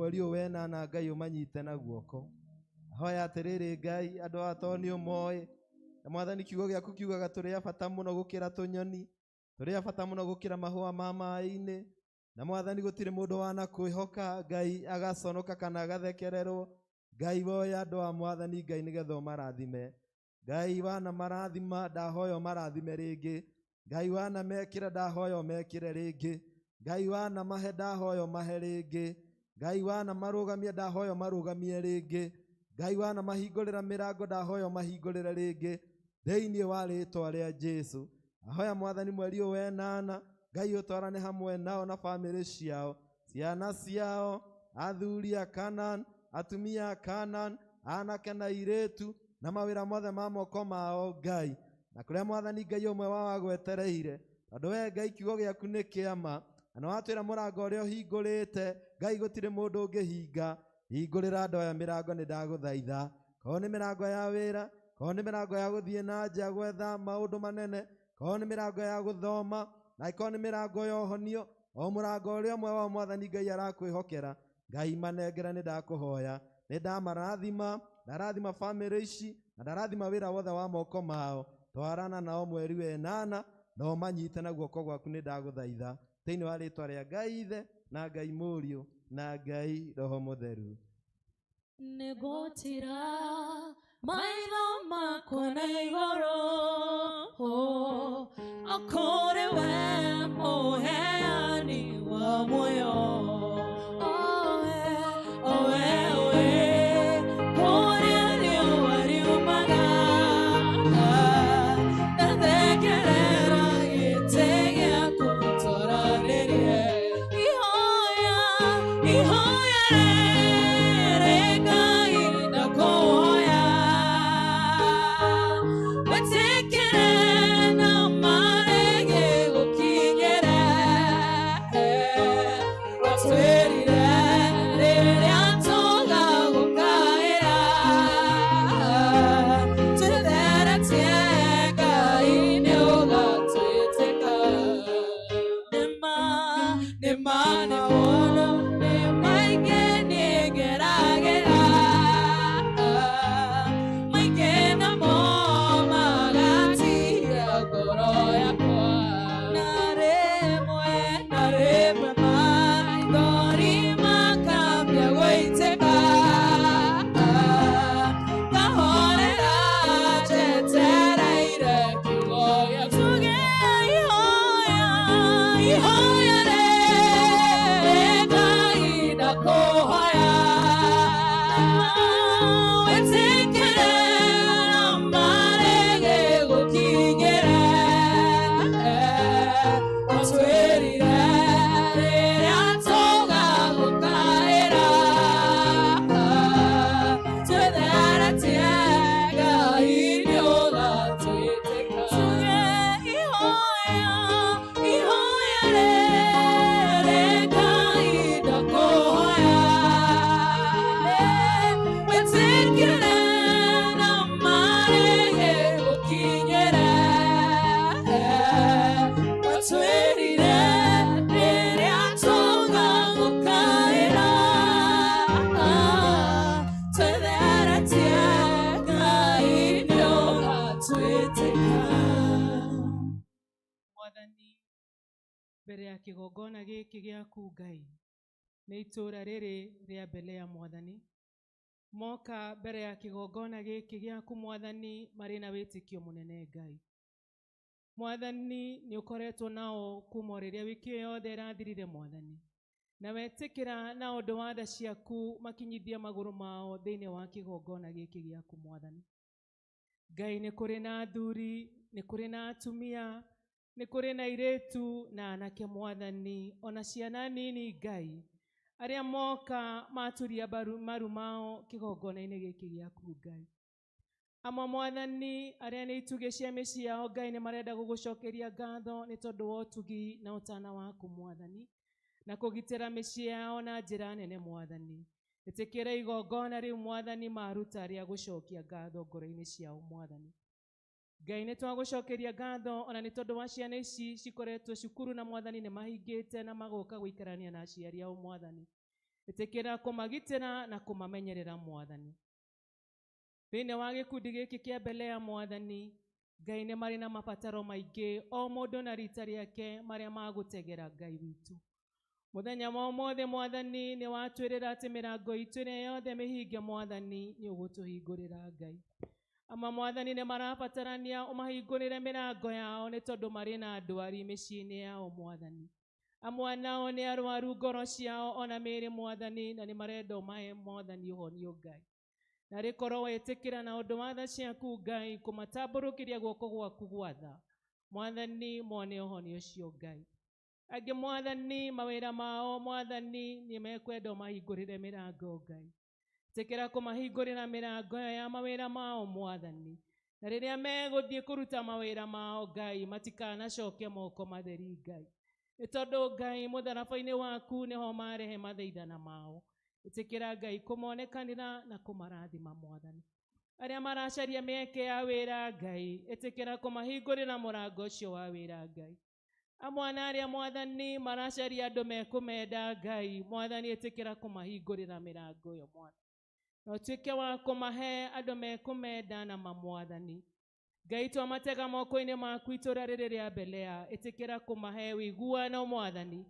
mweri wena na Ngai umanyite na guoko hoya atiriri Ngai andu atoni umoe na mwathani kiugo giaku kiugaga turi abata muno gukira tunyoni turi abata muno gukira mahua ma mai-ini na mwathani gutire mundu wana kwihoka Ngai agaconoka kana agathekererwo Ngai woya andu a mwathani Ngai nigetha marathime Ngai wana marathima ndahoyo marathime ringi Ngai wana mekira ndahoyo mekire ringi Ngai wana mahe ndahoyo mahe ringi Ngai wana marugamie ndahoyo marugamie ringi Ngai wana mahingurira mirango ndahoyo mahingurire ringi thiini wa ritwa ria Jesu ahoya mwathani mweri wenana Ngai utwarane hamwe nao na family ciao ciana ciao athuri a Kanan atumia a Kanan anake na iretu na mawira mothe ma moko mao Ngai na kuria mwathani Ngai umwe wao agwetereire tondu we Ngai kiugo giaku ni kiama na watwira murango uria uhingurite Ngai gutire mundu ungihinga hingurira andu aya mirango ni ndaguthaitha korwo ni mirango ya wira korwo ni mirango ya guthie na nja gwetha maundu manene korwo ni mirango ya guthoma na korwo ni mirango ya uhonio o murango uria umwe wa mwathani Ngai arakwihokera Ngai manengera ni ndakuhoya ni ndamarathima ndarathima family ici na ndarathima wira wothe wa moko mao twarana nao mweri wenana na umanyite na guoko gwaku ni ndaguthaitha thiini wa ritwa ria Ngai Ithe na Ngai Muriu na Ngai Roho Mutheru negotira maitho makwa na igoro akore we muheani wa muoyo mbere ya kigongona giki giaku Ngai ni itura riri ria mbele ya mwathani moka mbere ya kigongona giki giaku mwathani mari na witikio munene Ngai mwathani ni ukoretwo nao kuma riria wiki yothe irathirire mwathani na wetikira na undu wa tha ciaku makinyithia maguru mao thiini wa kigongona giki giaku mwathani Ngai ni kuri na athuri ni kuri na atumia ni kuri na iretu na anake mwathani ona ciana nini Ngai aria moka maturia maru mao kigongona-ini giki giaku Ngai amwe mwathani aria ni itugi cia micii yao Ngai ni marenda gugucokeria ngatho ni tondu wa utugi na utana waku mwathani na kugitira micii yao na njira nene mwathani itikira igongona riu mwathani maruta ria gucokia ngatho ngoro-ini ciao mwathani Ngai ni twagucokeria ngatho ona ni tondu wa ciana ici cikoretwo cukuru na mwathani ni mahingite na magoka guikarania na aciari ao mwathani Itikira kumagitira na kumamenyerera Mwathani. Thĩinĩ wa gĩkundi gĩkĩ kĩa mbere ya Mwathani, Ngai nĩ marĩ na mabataro maingĩ, o mũndũ na rita rĩake marĩa magũtegera Ngai witũ. Mũthenya wa ũmũthĩ Mwathani nĩ watwĩrĩra atĩ mĩrango itũ ĩrĩa yothe mĩhinge Mwathani nĩ ũgũtũhingũrĩra Ngai. Ama Mwathani nĩ marabatarania ũmahingũrĩre mĩrango yao nĩ tondũ marĩ na ndwari mĩciĩ-inĩ yao Mwathani. Amwe nao nĩ arwaru ngoro ciao ona mĩĩrĩ Mwathani, na nĩ marenda ũmahe Mwathani ũhonio Ngai. Na rĩkorwo wetĩkĩra na ũndũ wa tha ciaku Ngai kũmatambũrũkĩria guoko gwaku gwa tha, Mwathani mone ũhonio ũcio Ngai. Angĩ Mwathani mawĩra mao Mwathani nĩ mekwenda ũmahingũrĩre mĩrango Ngai. Tĩkĩra kũmahingũrĩra mĩrango ya mawĩra mao Mwathani, na rĩrĩa megũthiĩ kũruta mawĩra mao Ngai matikanacoke moko matheri Ngai, nĩ tondũ Ngai mũtharaba-inĩ waku nĩho marehe mathaithana mao. Tĩkĩra Ngai kũmonekanĩra na kũmarathima Mwathani. Arĩa maracaria mĩeke ya wĩra Ngai, ĩtĩkĩra kũmahingũrĩra mũrango ũcio wa wĩra Ngai. Amwe na arĩa Mwathani maracaria andũ mekũmenda Ngai, Mwathani ĩtĩkĩra kũmahingũrĩra mĩrango ĩyo Mwathani. Na ũtuĩke wa kũmahe andũ mekũmenda na Mwathani. Ngai twamatega moko-inĩ maku itũũra rĩrĩ rĩa Belea, ĩtĩkĩra kũmahe ũiguano Mwathani.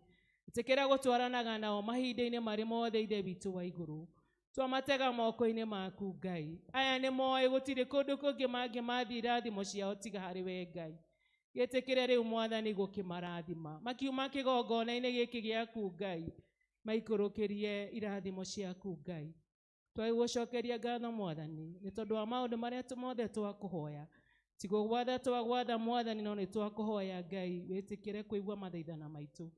Ĩtĩkĩra gũtwaranaga nao mahinda-inĩ marĩ mothe Ithe witũ wa igũrũ. Twamatega moko-inĩ maku Ngai. Aya nĩ moĩ gũtirĩ kũndũ kũngĩ mangĩmathiĩ irathimo ciao tiga harĩ we Ngai. Gĩtĩkĩre rĩu Mwathani gũkĩmarathima. Makiuma kĩgongona-inĩ gĩkĩ gĩaku Ngai, maikũrũkĩrie irathimo ciaku Ngai. Twagũcokeria ngatho Mwathani nĩ tondũ wa maũndũ marĩa mothe twakũhoya. Ti gwatha Mwathani no nĩ twakũhoya Ngai wĩtĩkĩre kũigua mathaithana maitũ.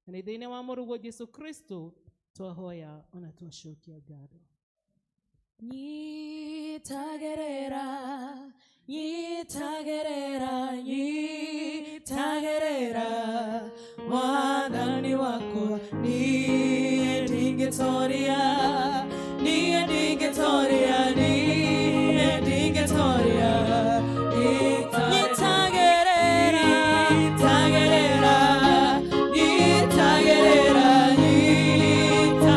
Na nĩ thĩinĩ wa mũrũgwo Jesũ Kristo twahoya ona twacokia ngatho. Nyitagerera, nyitagerera, nyitagerera, Mwathani wakwa niĩ ndingĩtoria, niĩ ndingĩtoria, niĩ ndingĩtoria. Nyitagerera, nyitagerera, nyitagerera,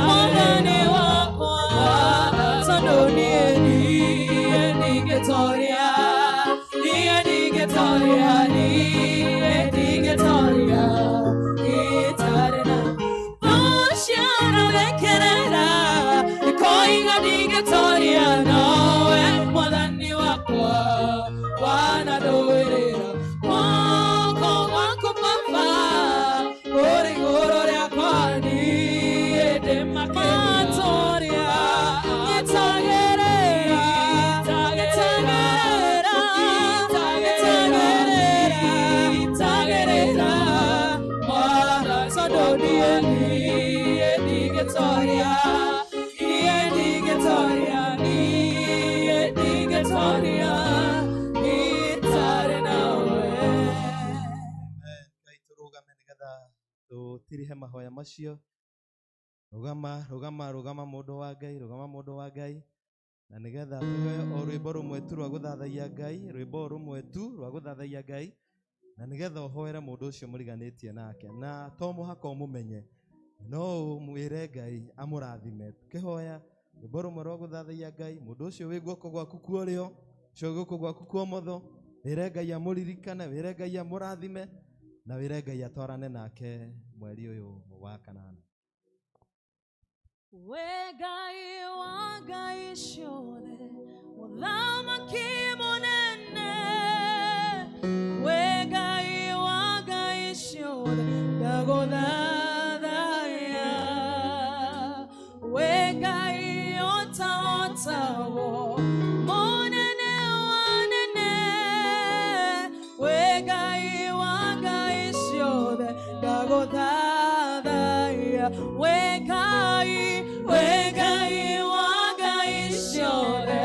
Mwathani wakwa tondũ niĩ ndingĩtoria, niĩ ndingĩtoria, niĩ ndingĩtoria. Itarĩ na ũcio ũrekerera ikoiga ndingĩtoria, nowe Mwathani wakwa wanandũĩrĩra guoko gwaku Baba kũrĩ igũrũ rĩakwa niĩ ndĩmakĩria. Nyitagerera, nyitagerera, nyitagerera, tondũ niĩ ndingĩtoria, niĩ ndingĩtoria, niĩ ndingĩtoria itarĩ nawe. Ngai tũrũgame nĩgetha tũtirihe mahoya macio. Rũgama mũndũ wa Ngai, rũgama mũndũ wa Ngai, na nĩgetha tuge o rwĩmbo rũmwe tu rwa gũthathaia Ngai, rwĩmbo rũmwe tu rwa gũthathaia Ngai, na nĩgetha ũhoere mũndũ ũcio mũriganĩtie nake, na to mũhaka ũmũmenye, no ũmwĩre Ngai amũrathime. Tukĩhoya rwĩmbo rũmwe rwa gũthathaia Ngai, mũndũ ũcio wĩ guoko gwaku kwa ũrĩo, ũcio guoko gwaku kwa ũmotho, wĩre Ngai amũririkane, wĩre Ngai amũrathime, na wĩre Ngai atwarane nake mweri ũyũ wa kanana. We Ngai wa ngai ciothe, mũthamaki mũnene, we Ngai wa ngai ciothe, ndagũthathaiya, we Ngai ũtahotagwo, mũnene wanene, we Ngai wa ngai ciothe, ndagũthathaiya, we Ngai wa ngai ciothe,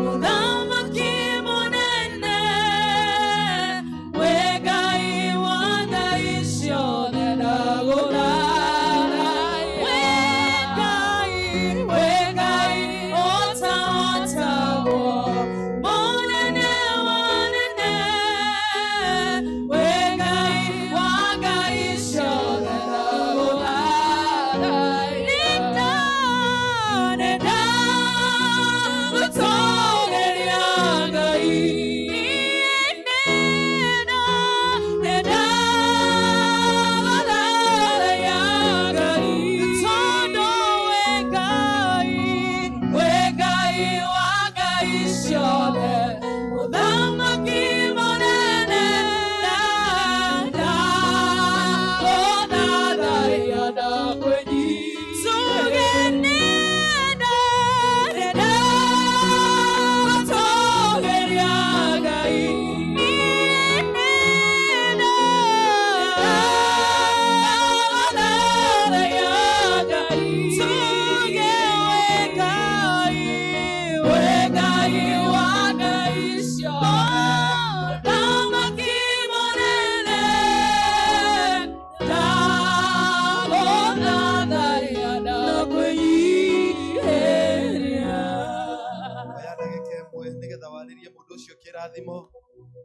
mũthamaki mũnene, we Ngai wa ngai ciothe, ndagũthathaiya, we Ngai ũtahotagwo, mũnene wanene, we Ngai wa ngai ciothe, ndagũthathaiya. kĩrathimo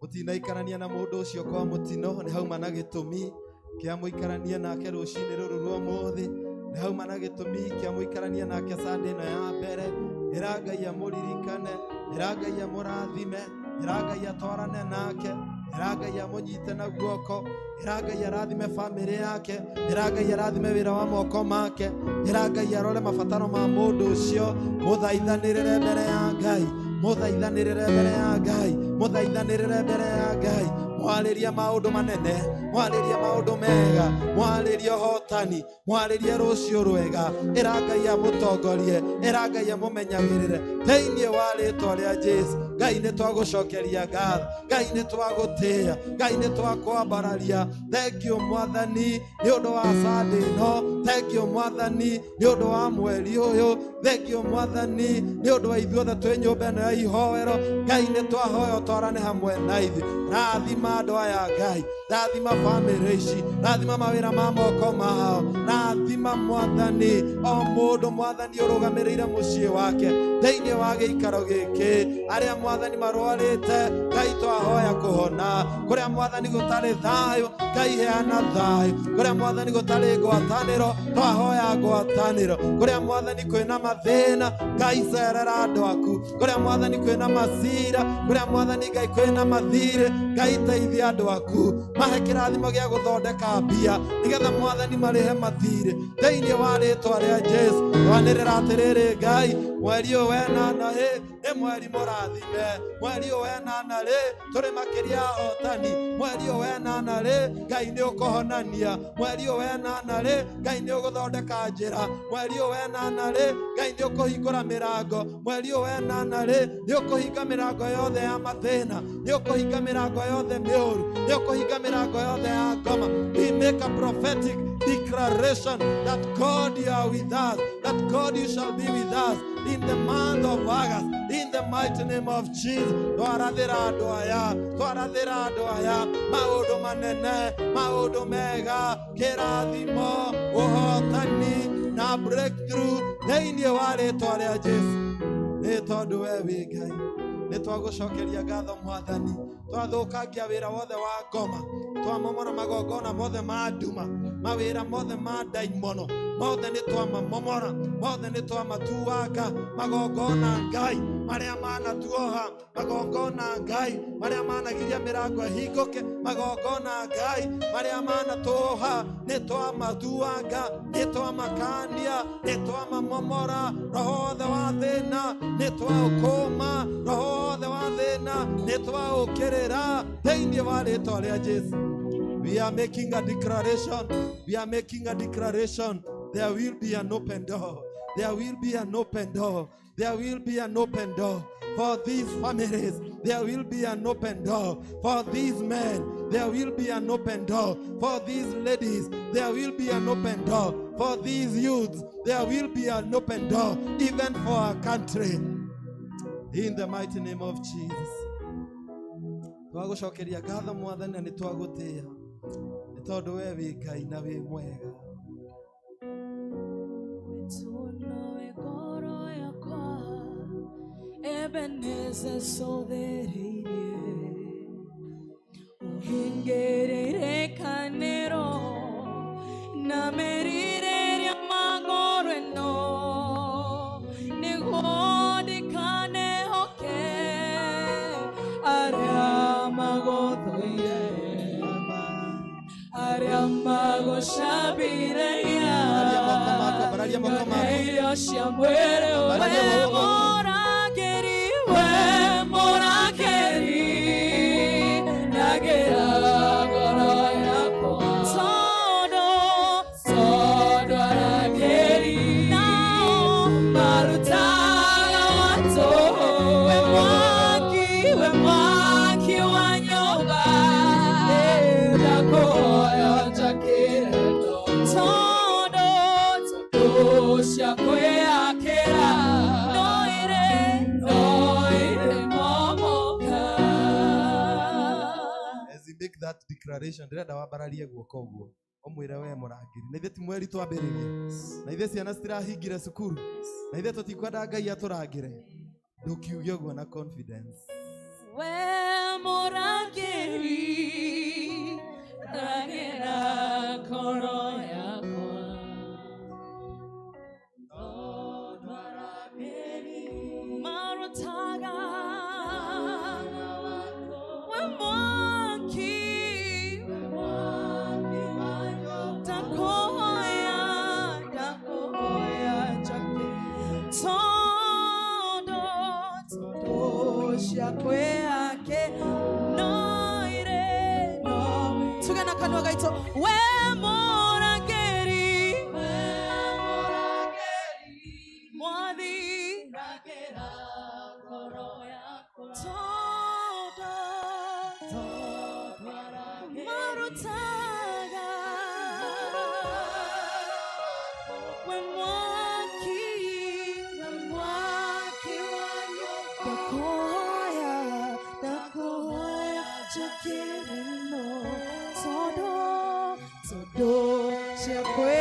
mũtinaikarania na mũndũ ũcio kwa mũtino nĩ hauma na gĩtũmi kĩa mũikarania nake rũcinĩ rũrũ rwa ũmũthĩ nĩ hauma na gĩtũmi kĩa mũikarania nake Sunday ĩno ya mbere ĩra Ngai amũririkane ĩra Ngai amũrathime ĩra Ngai atwarane nake ĩra Ngai amũnyite na guoko ĩra Ngai arathime famĩlĩ yake ĩra Ngai arathime wĩra wa moko make ĩra Ngai arore mabataro ma mũndũ ũcio mũthaithanĩrĩre mbere ya Ngai mũthaithanĩrĩre mbere ya Ngai mũthaithanĩrĩre mbere ya Ngai mwarĩria maũndũ manene mwarĩria maũndũ mega mwarĩria ũhotani mwarĩria rũciũ rwega ĩra Ngai amũtongorie ĩra Ngai amũmenyagĩrĩre thĩinĩ wa rĩĩtwa rĩa Jesũ Ngai nĩ twagũcokeria ngatho Ngai nĩ twagũtĩĩa Ngai nĩ twakwambararia thengio Mwathani nĩ ũndũ wa Sunday ĩno thengio Mwathani nĩ ũndũ wa mweri ũyũ thengio Mwathani nĩ ũndũ wa ithuothe twĩ nyũmba ĩno ya ihoero Ngai nĩ twahoya ũtwarane hamwe na ithuĩ rathima andũ aya Ngai rathima famĩlĩ ici rathima mawĩra ma moko mao rathima Mwathani o mũndũ Mwathani ũrũgamĩrĩire mũciĩ wake thĩinĩ wa gĩikaro gĩkĩ arĩa Mwathani marwarĩte Ngai twahoya kũhona kũrĩa Mwathani gũtarĩ thayũ Ngai heana thayũ kũrĩa Mwathani gũtarĩ ngwatanĩro twahoya ngwatanĩro kũrĩa Mwathani kwĩna mathĩna Ngai cerera andũ aku kũrĩa Mwathani kwĩna macira kũrĩa Mwathani Ngai kwĩna mathirĩ Ngai teithia andũ aku mahe kĩrathimo gĩa gũthondeka mbia nĩgetha Mwathani marĩhe mathirĩ thĩinĩ wa rĩĩtwa rĩa Jesũ twanĩrĩra atĩrĩrĩ Ngai mweri ũyũ wenana nĩ mweri mũrathime mweri ũyũ wenana tũrĩ makĩria hotani mweri ũyũ wenana Ngai nĩ ũkũhonania mweri ũyũ wenana Ngai nĩ ũgũthondeka njĩra mweri ũyũ wenana Ngai nĩ ũkũhingũra mĩrango mweri ũyũ wenana nĩ ũkũhinga mĩrango yothe ya mathĩna nĩ ũkũhinga mĩrango yothe mĩũru nĩ ũkũhinga mĩrango yothe ya ngoma we make a prophetic declaration that God you are with us that God you shall be with us in the month of August in the mighty name of Jesus twarathĩra andũ aya maũndũ manene maũndũ mega kĩrathimo ũhotani na breakthrough thĩinĩ wa rĩĩtwa rĩa Jesũ nĩ tondũ we wĩ Ngai nĩ twagũcokeria ngatho Mwathani twathũkangia wĩra wothe wa ngoma twamomora magongona mothe ma nduma mawĩra mothe ma ndaimono mothe nĩ twamamomora mothe nĩ twamatuanga magongona Ngai marĩa manatuoha magongona Ngai marĩa managiria mĩrango ĩhingũke magongona Ngai marĩa manatuoha nĩ twamatuanga nĩ twamakania nĩ twamamomora roho wothe wa thĩna nĩ twaũkũma roho wothe wa thĩna nĩ twaũkĩrĩra thĩinĩ wa rĩĩtwa rĩa Jesũ. We are making a declaration. We are making a declaration. There will be an open door. There will be an open door. There will be an open door for these families. There will be an open door for these men. There will be an open door for these ladies. There will be an open door for these youths. There will be an open door even for our country. In the mighty name of Jesus. Twagũcokeria ngatho Mwathani na nĩ twagũtĩĩa nĩ tondũ we wĩ Ngai na wĩ mwega. Ebenezer sothereirie uhingerere kanero na merireria magoro eno nĩgũndĩkane hoke arĩa magũthũire arĩa magũcambĩrĩria irio cia mwĩrĩ that declaration ndirenda wambararie guoko ũguo ũmwĩre we mũrangĩri na ithe ti mweri twambĩrĩrie na ithe ciana citirahingire cukuru na ithe tũtikwenda Ngai atũrangĩre ndũkiuge ũguo na confidence we mũrangĩri ragĩra ngoro yakwa tondũ arangĩri marutaga we mwaki ndakuhoya njake tondũ ciakwe yake noire no tuge na kanua gaitũ we mũrangĩri mwathi ragĩra ngoro yakwa tondũ marutaga we mwaki wanyu ndakuhoya njũkĩre no tondũ ciakwe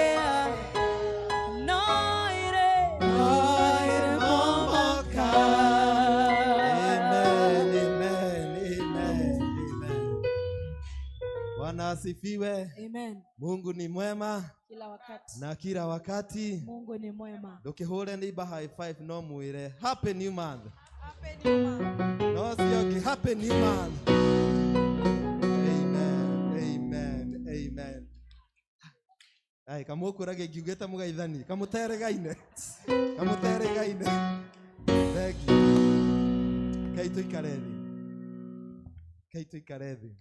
noire momoka. Amen, amen, amen, amen. Bwana asifiwe. Amen. Mungu ni mwema Kila wakati na kila wakati. Mungu ni mwema. Ndukihure neighbor high five no mwire happy new month. Happy new month. No sioki happy new month. Amen, amen, amen. Ai kamukurage ngiugete mugaithani kamuteregaine. Kamuteregaine. Thank you. Kaito ikarethi.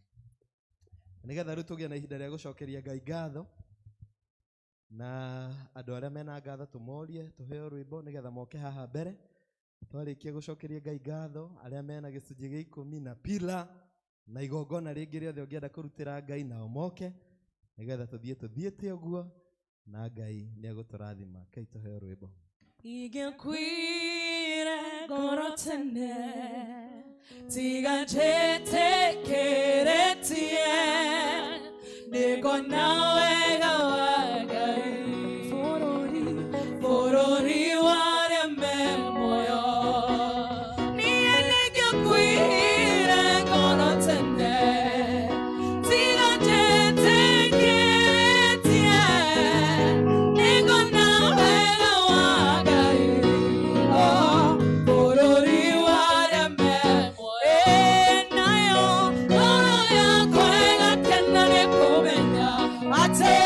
Nigetha rĩu tũgĩe na ihinda rĩa gũcokeria Ngai ngatho na andũ arĩa mena ngatho tũmorie tũheo rwĩmbo nigetha moke haha mbere twarĩkia gũcokeria Ngai ngatho arĩa mena gĩcunjĩ gĩa 10 na pila na igongona rĩngĩ rĩothe ũngĩenda kũrutĩra Ngai nao moke nigetha tũthiĩte ũguo na Ngai nĩegũtũrathima. Kai tũheo rwĩmbo. Igĩkwire ngoro tene tiga njĩtĩkĩrĩtie nĩngona wega wa Ngai bũrũri wareme muoyo. Niĩ nĩngĩkwire ngoro tene tiga njĩtĩkĩrĩtie nĩngona wega wa Ngai bũrũri wareme muoyo. Nayo ngoro yakwa ĩgakena nĩ kũmenya atĩ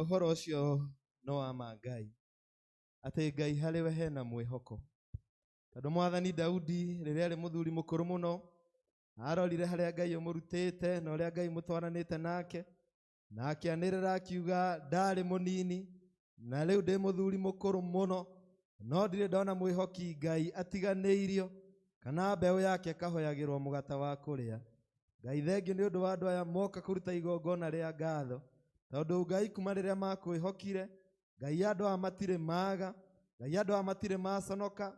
ũhoro ũcio no wa Ngai atĩ Ngai harĩ we hena mwĩhoko. Tondũ Mwathani Daudi rĩrĩa arĩ mũthuri mũkũrũ mũno arorire harĩa Ngai ũmũrutĩte na ũrĩa Ngai mũtwaranĩte nake na akĩanĩrĩra akiuga ndarĩ mũnini na rĩu ndĩ mũthuri mũkũrũ mũno no ndirĩ ndona mwĩhoki Ngai atiganĩirio kana mbeũ yake kahoyagĩrwo mũgate wa kũrĩa. Ngai thengio nĩ ũndũ wa andũ aya moka kũruta igongona rĩa ngatho tondũ Ngai kuma rĩrĩa makwĩhokire Ngai andũ aya matirĩ maga, Ngai andũ aya matirĩ maconoka.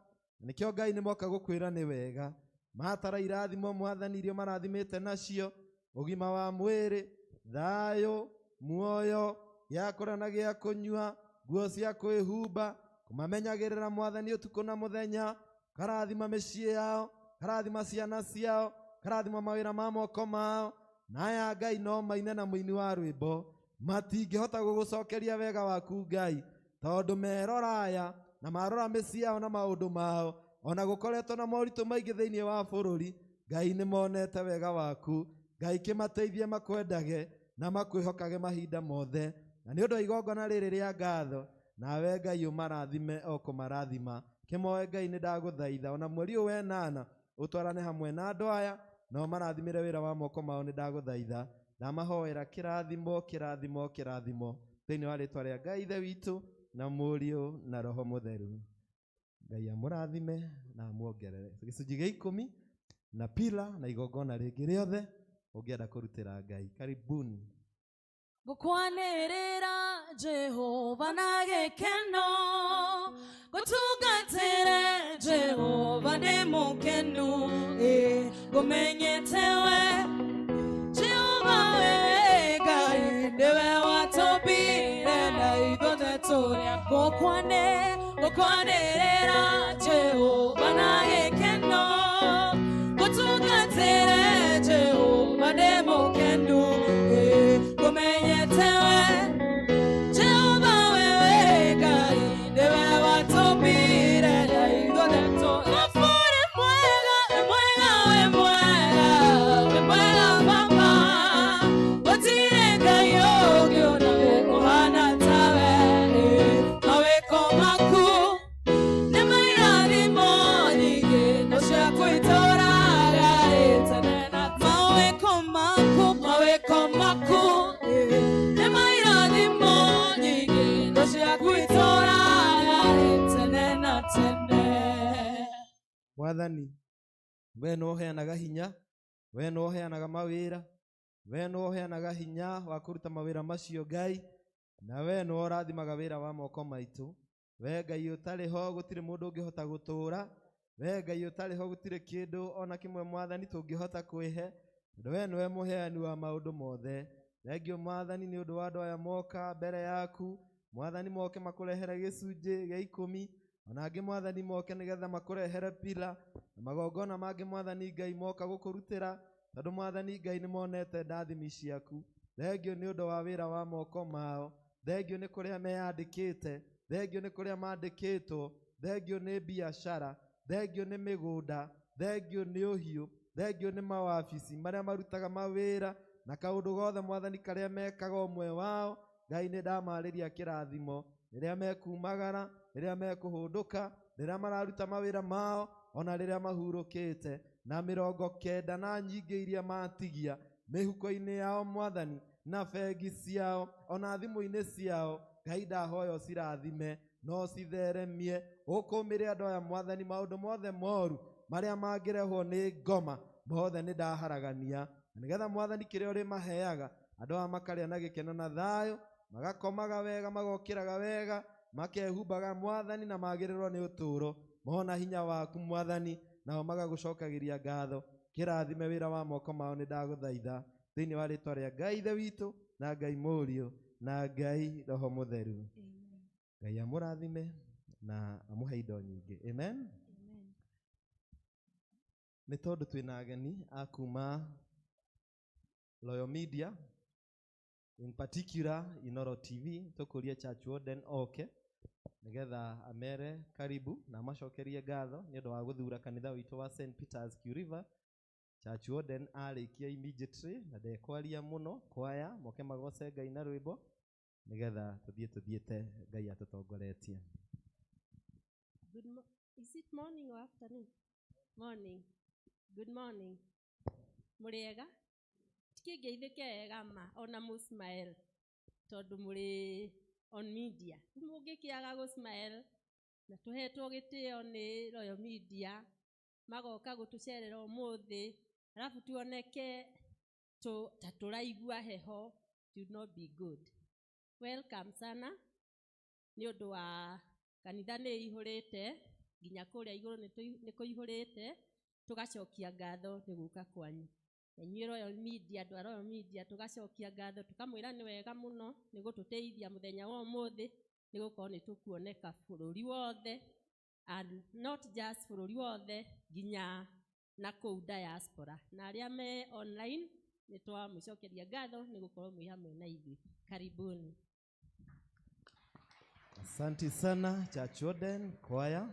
Nĩkĩo Ngai nĩ moka gũkwĩra nĩ wega matara irathimo Mwathani iria marathimĩte nacio, ũgima wa mwĩrĩ, thayũ, muoyo, gĩa kũrĩa na gĩa kũnyua, nguo cia kwĩhumba, kumamenyagirira Mwathani utuko na muthenya, karathima mĩciĩ yao, karathima ciana ciao, karathima mawĩra ma moko mao, na aya Ngai no maine na mũini wa rwĩmbo matingĩhota gũgũcokeria wega waku Ngai, tondũ merora aya na marora mĩciĩ yao na maũndũ mao, ona gũkoretwo na moritũ maingĩ thĩinĩ wa bũrũri, Ngai nĩ monete wega waku. Ngai kĩmateithie makwendage na makwĩhokage mahinda mothe, na nĩ ũndũ wa igongona rĩrĩ rĩa ngatho, nawe Ngai ũmarathime o kũmarathima. Kĩmoe Ngai nĩ ndagũthaitha, ona mweri ũyũ wenana ũtwarane hamwe na andũ aya, no marathimĩre wĩra wa moko mao nĩ ndagũthaitha, ndamahoera kĩrathimo kĩrathimo kĩrathimo thĩinĩ wa rĩtwa rĩa Ngai Ithe witũ na Mũriũ na Roho Mũtheru. Ngai amũrathime na amuongerere. Gĩcunjĩ gĩa 10 na pila na igongona rĩngĩ rĩothe ũngĩenda kũrutĩra Ngai. Karibuni. Gũkwanĩrĩra Jehova na gĩkeno, gũtungatĩre Jehova ndĩ mũkenu, ngũmenyete we Jehova we Ngai, ndiwe watũmbire na ithuothe tũrĩa. Gũkwanĩrĩra Jehova na gĩkeno, gũtungatĩre Jehova ndĩ mũkenu, ngũmenyete we Jehova we Ngai, ndiwe watũmbire na ithuothe tũrĩa. Mwathani, we nĩ ũheanaga hinya, we nĩ ũheanaga mawĩra, we nĩ ũheanaga hinya wa kũruta mawĩra macio Ngai, na we nĩ ũrathimaga wĩra wa moko maitũ. We Ngai ũtarĩ ho gũtirĩ mũndũ ũngĩhota gũtũũra, we Ngai ũtarĩ ho gũtirĩ kĩndũ ona kĩmwe Mwathani tũngĩhota kwĩhe, tondũ we nĩwe mũheani wa maũndũ mothe. Thengio Mwathani nĩ ũndũ wa andũ aya moka mbere yaku, Mwathani moke makũrehere gĩcunjĩ gĩa 10, ona angĩ Mwathani moke nĩgetha makũrehere pila, na magongona mangĩ Mwathani Ngai moka gũkũrutĩra, tondũ Mwathani Ngai nĩ monete ndathimi ciaku. Thengio nĩ ũndũ wa wĩra wa moko mao, thengio nĩ kũrĩa meyandĩkĩte, thengio nĩ kũrĩa mandĩkĩtwo, thengio nĩ biacara, thengio nĩ mĩgũnda, thengio nĩ ũhiũ, thengio nĩ mawabici marĩa marutaga mawĩra na kaũndũ gothe Mwathani karĩa mekaga ũmwe wao. Ngai nĩ ndamarĩria kĩrathimo rĩrĩa mekumagara, rĩrĩa mekũhũndũka, rĩrĩa mararuta mawĩra mao, ona rĩrĩa mahurũkĩte, na 90 na nyingĩ iria matigia mĩhuko-inĩ yao Mwathani, na bengi ciao, ona thimũ-inĩ ciao. Ngai ndahoya ũcirathime no citheremie, ũkũmĩre andũ aya Mwathani maũndũ mothe moru marĩa mangĩrehwo nĩ ngoma, mothe nĩ ndaharagania, nĩgetha Mwathani kĩrĩa ũrĩ maheaga andũ aya makarĩa na gĩkeno na thayũ, magakomaga wega, magokĩraga wega, makehumbaga Mwathani na magĩrĩrwo nĩ ũtũũro, mona hinya waku Mwathani, nao magagũcokagĩria ngatho. Kĩrathime wĩra wa moko mao nĩ ndagũthaitha, thĩinĩ wa rĩtwa rĩa Ngai Ithe witũ na Ngai Mũriũ na Ngai Roho Mũtheru. Ngai amũrathime na amũhe indo nyingĩ. Amen. Nĩ tondũ twĩna ageni a kuma Royal Media, in particular Inoro TV, tũkũria Church Warden oke nĩgetha amere karibu na amacokerie ngatho nĩ ũndũ wa gũthura kanitha witũ wa St. Peter's Q River. Church Warden arĩkia immediately na ndekwaria mũno, kwaya moke magoce Ngai na rwĩmbo nĩgetha tuthiĩte Ngai atũtongoretie. Is it morning or afternoon? Morning. Good morning. Muriega? Tikĩngeithĩke wega ma ona mu smile tondũ muri on media. Mũngĩkĩaga gũ smile na tũhetwo gĩtĩo nĩ Royal Media magoka gũtũcerera ũmũthĩ, alafu tuoneke ta tũraigua heho, would not be good. Welcome sana. Nĩ ũndũ wa kanitha nĩ ihũrĩte nginya kũrĩa igũrũ nĩ kũihũrĩte, tugacokia ngatho nĩ gũka kwanyu. Inyuĩ Royal Media, andũ a Royal Media tugacokia ngatho tukamwĩra nĩ wega mũno nĩ gũtũteithia mũthenya wa ũmũthĩ, nĩ gũkorwo nĩ tũkuoneka bũrũri wothe, and not just bũrũri wothe, nginya na kũu diaspora. Na arĩa me online nĩ twamũcokeria ngatho nĩ gũkorwo mwĩ hamwe na ithuĩ. Karibuni. Asante sana Church Warden Choir.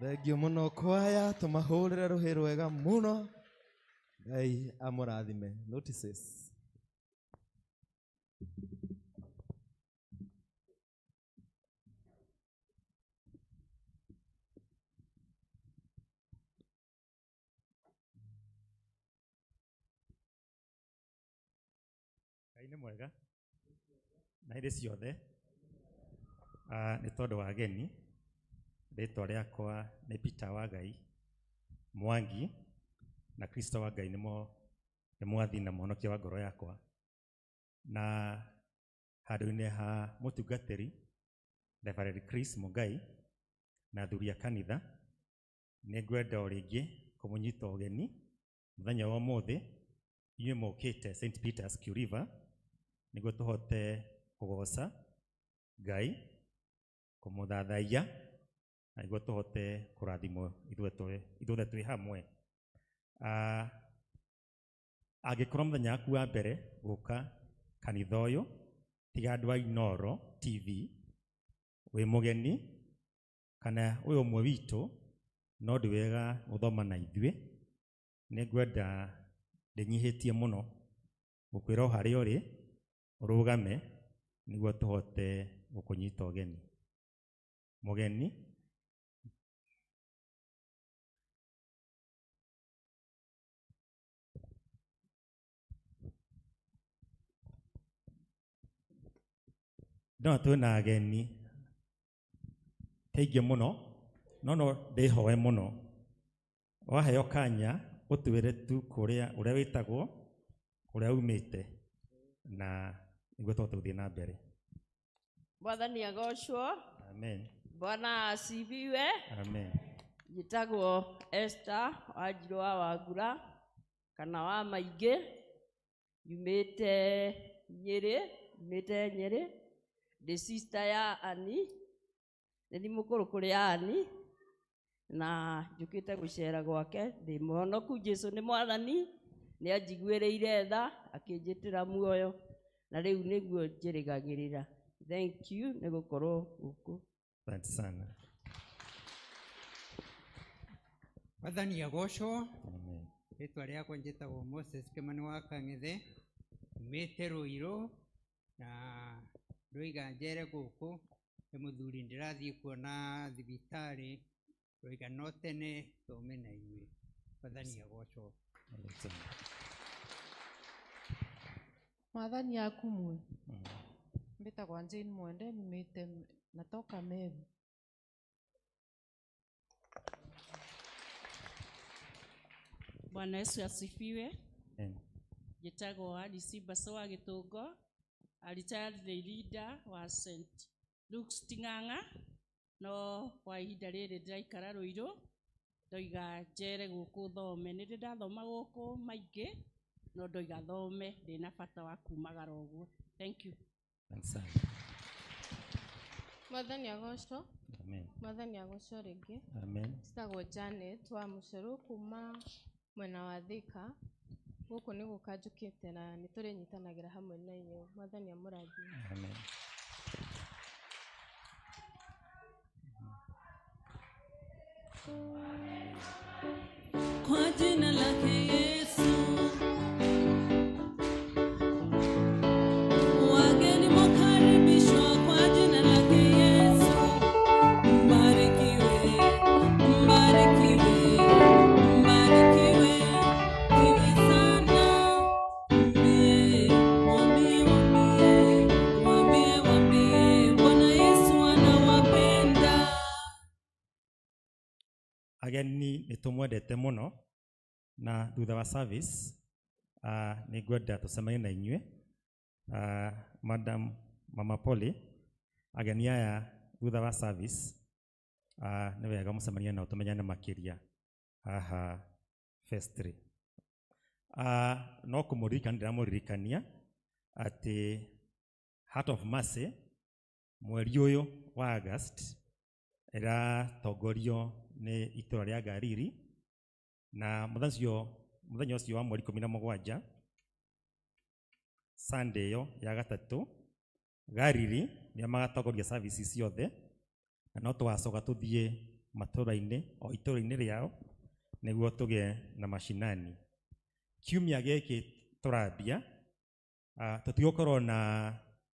Thengio muno kwaya, tumahurire ruhi rwega muno. Ngai amurathime. Notices. Ngai nĩ mwega na hĩndĩ ciothe. Nĩ tondũ wa ageni, rĩtwa rĩakwa nĩ Peter wa Ngai Mwangi, na Kristo wa Ngai nĩ mwathi na mũhonokia wa ngoro yakwa. Na handũ-inĩ ha mũtungatĩri Reverend Chris Mũngai na athuri a kanitha, nĩ ngwenda o rĩngĩ kũmũnyita ũgeni mũthenya wa ũmũthĩ, inyuĩ mũkĩte St. Peter's Kĩu River, nĩguo tũhote kũgoca Ngai, kũmũthathaiya, na nĩguo tũhote kũrathimwo ithuothe twĩ hamwe. Angĩkorwo mũthenya waku wa mbere gũka kanitha ũyũ, tiga andũ a Inooro TV, wĩ mũgeni kana wĩ ũmwe witũ, no ndĩ wega gũthoma na ithuĩ. Nĩ ngwenda ndĩnyihĩtie mũno gũkwĩra o harĩa ũrĩ ũrũgame nĩguo tũhote gũkũnyita ũgeni. Mũgeni, no twĩna ageni teingĩ mũno, no ndĩhoe mũno, waheo kanya ũtwĩre tu ũrĩa wĩtagwo, ũrĩa umĩte, na nĩguo tũhote gũthiĩ na mbere. Mwathani agocwo. Amen. Bwana asifiwe. Amen. Njĩtagwo Esther Wanjirũ wa Wangura kana wa Maingĩ, yumĩte Nyĩrĩ, ndĩ sister ya Ani, nĩ mũkũrũ kũrĩ Ani, na njũkĩte gũcera gwake. Ndĩ mũhonoku, Jesũ nĩ mwathani, nĩ anjiguĩrĩire tha akĩnjĩtĩra muoyo, na rĩu nĩguo njĩrĩgagĩrĩra. Thank you nĩ gũkorwo gũkũ. Asante sana. Mwathani agocwo. Amen. Rĩtwa rĩakwa njĩtagwo Moses Kĩmani wa Kang'ethe, umĩte Rũirũ, na ndoiga njere gũkũ, nĩ mũthuri ndĩrathiĩ kuona thibitarĩ, ndoiga no tene thome na inyuĩ. Mwathani agocwo. Mwathani akumwe. Mbĩtagwo Jane Mwende, nyumĩte natoka Meru. Bwana Yesu asifiwe. Amen. Njĩtagwo Alice Baso wa Gĩtũngo, a retired leader wa St. Luke's Ting'ang'a, no kwa ihinda rĩrĩ ndĩraikara Rũirũ, ndoiga njere gũkũ thome. Nĩ ndathoma gũkũ maingĩ, no ndoiga thome, ndĩna bata wa kumagara ũguo. Thank you. Mwathani agocwo. Amen. Mwathani agocwo rĩngĩ. Amen. Njĩtagwo Janet wa Mũcerũ kuma mwena wa Thika. Gũkũ nĩ gũka njũkĩte na nĩ tũrĩnyitanagĩra hamwe na inyuĩ. Mwathani amũrathime. Amen. Kwa jina lake Yesu, wageni mwakaribishwa kwa jina lake Yesu. Mbarikiwe, mbarikiwe, mbarikiwe, kiwe sana. Mwambie, Bwana Yesu anawapenda. Ageni nĩ tũmwendete mũno, na thutha wa service nĩ ngwenda tũcemanie na inyuĩ. Madam Mama Polly, ageni aya thutha wa service nĩ wega mũcemanie nao tũmenyane makĩria haha Festry. No kũmũririkania, ndĩramũririkania atĩ Heart of Mercy mweri ũyũ wa August ĩratongorio nĩ itũra rĩa Gariri, na mũthenya ũcio wa mweri 17 Sunday ĩyo ya gatatũ, Gariri nĩo magatongoria services ciothe, na no tũgacoka tũthiĩ matũra-inĩ o itũra-inĩ rĩao nĩguo tũgĩe na mashinani. Kiumia gĩkĩ tũrambia tũtigũkorwo na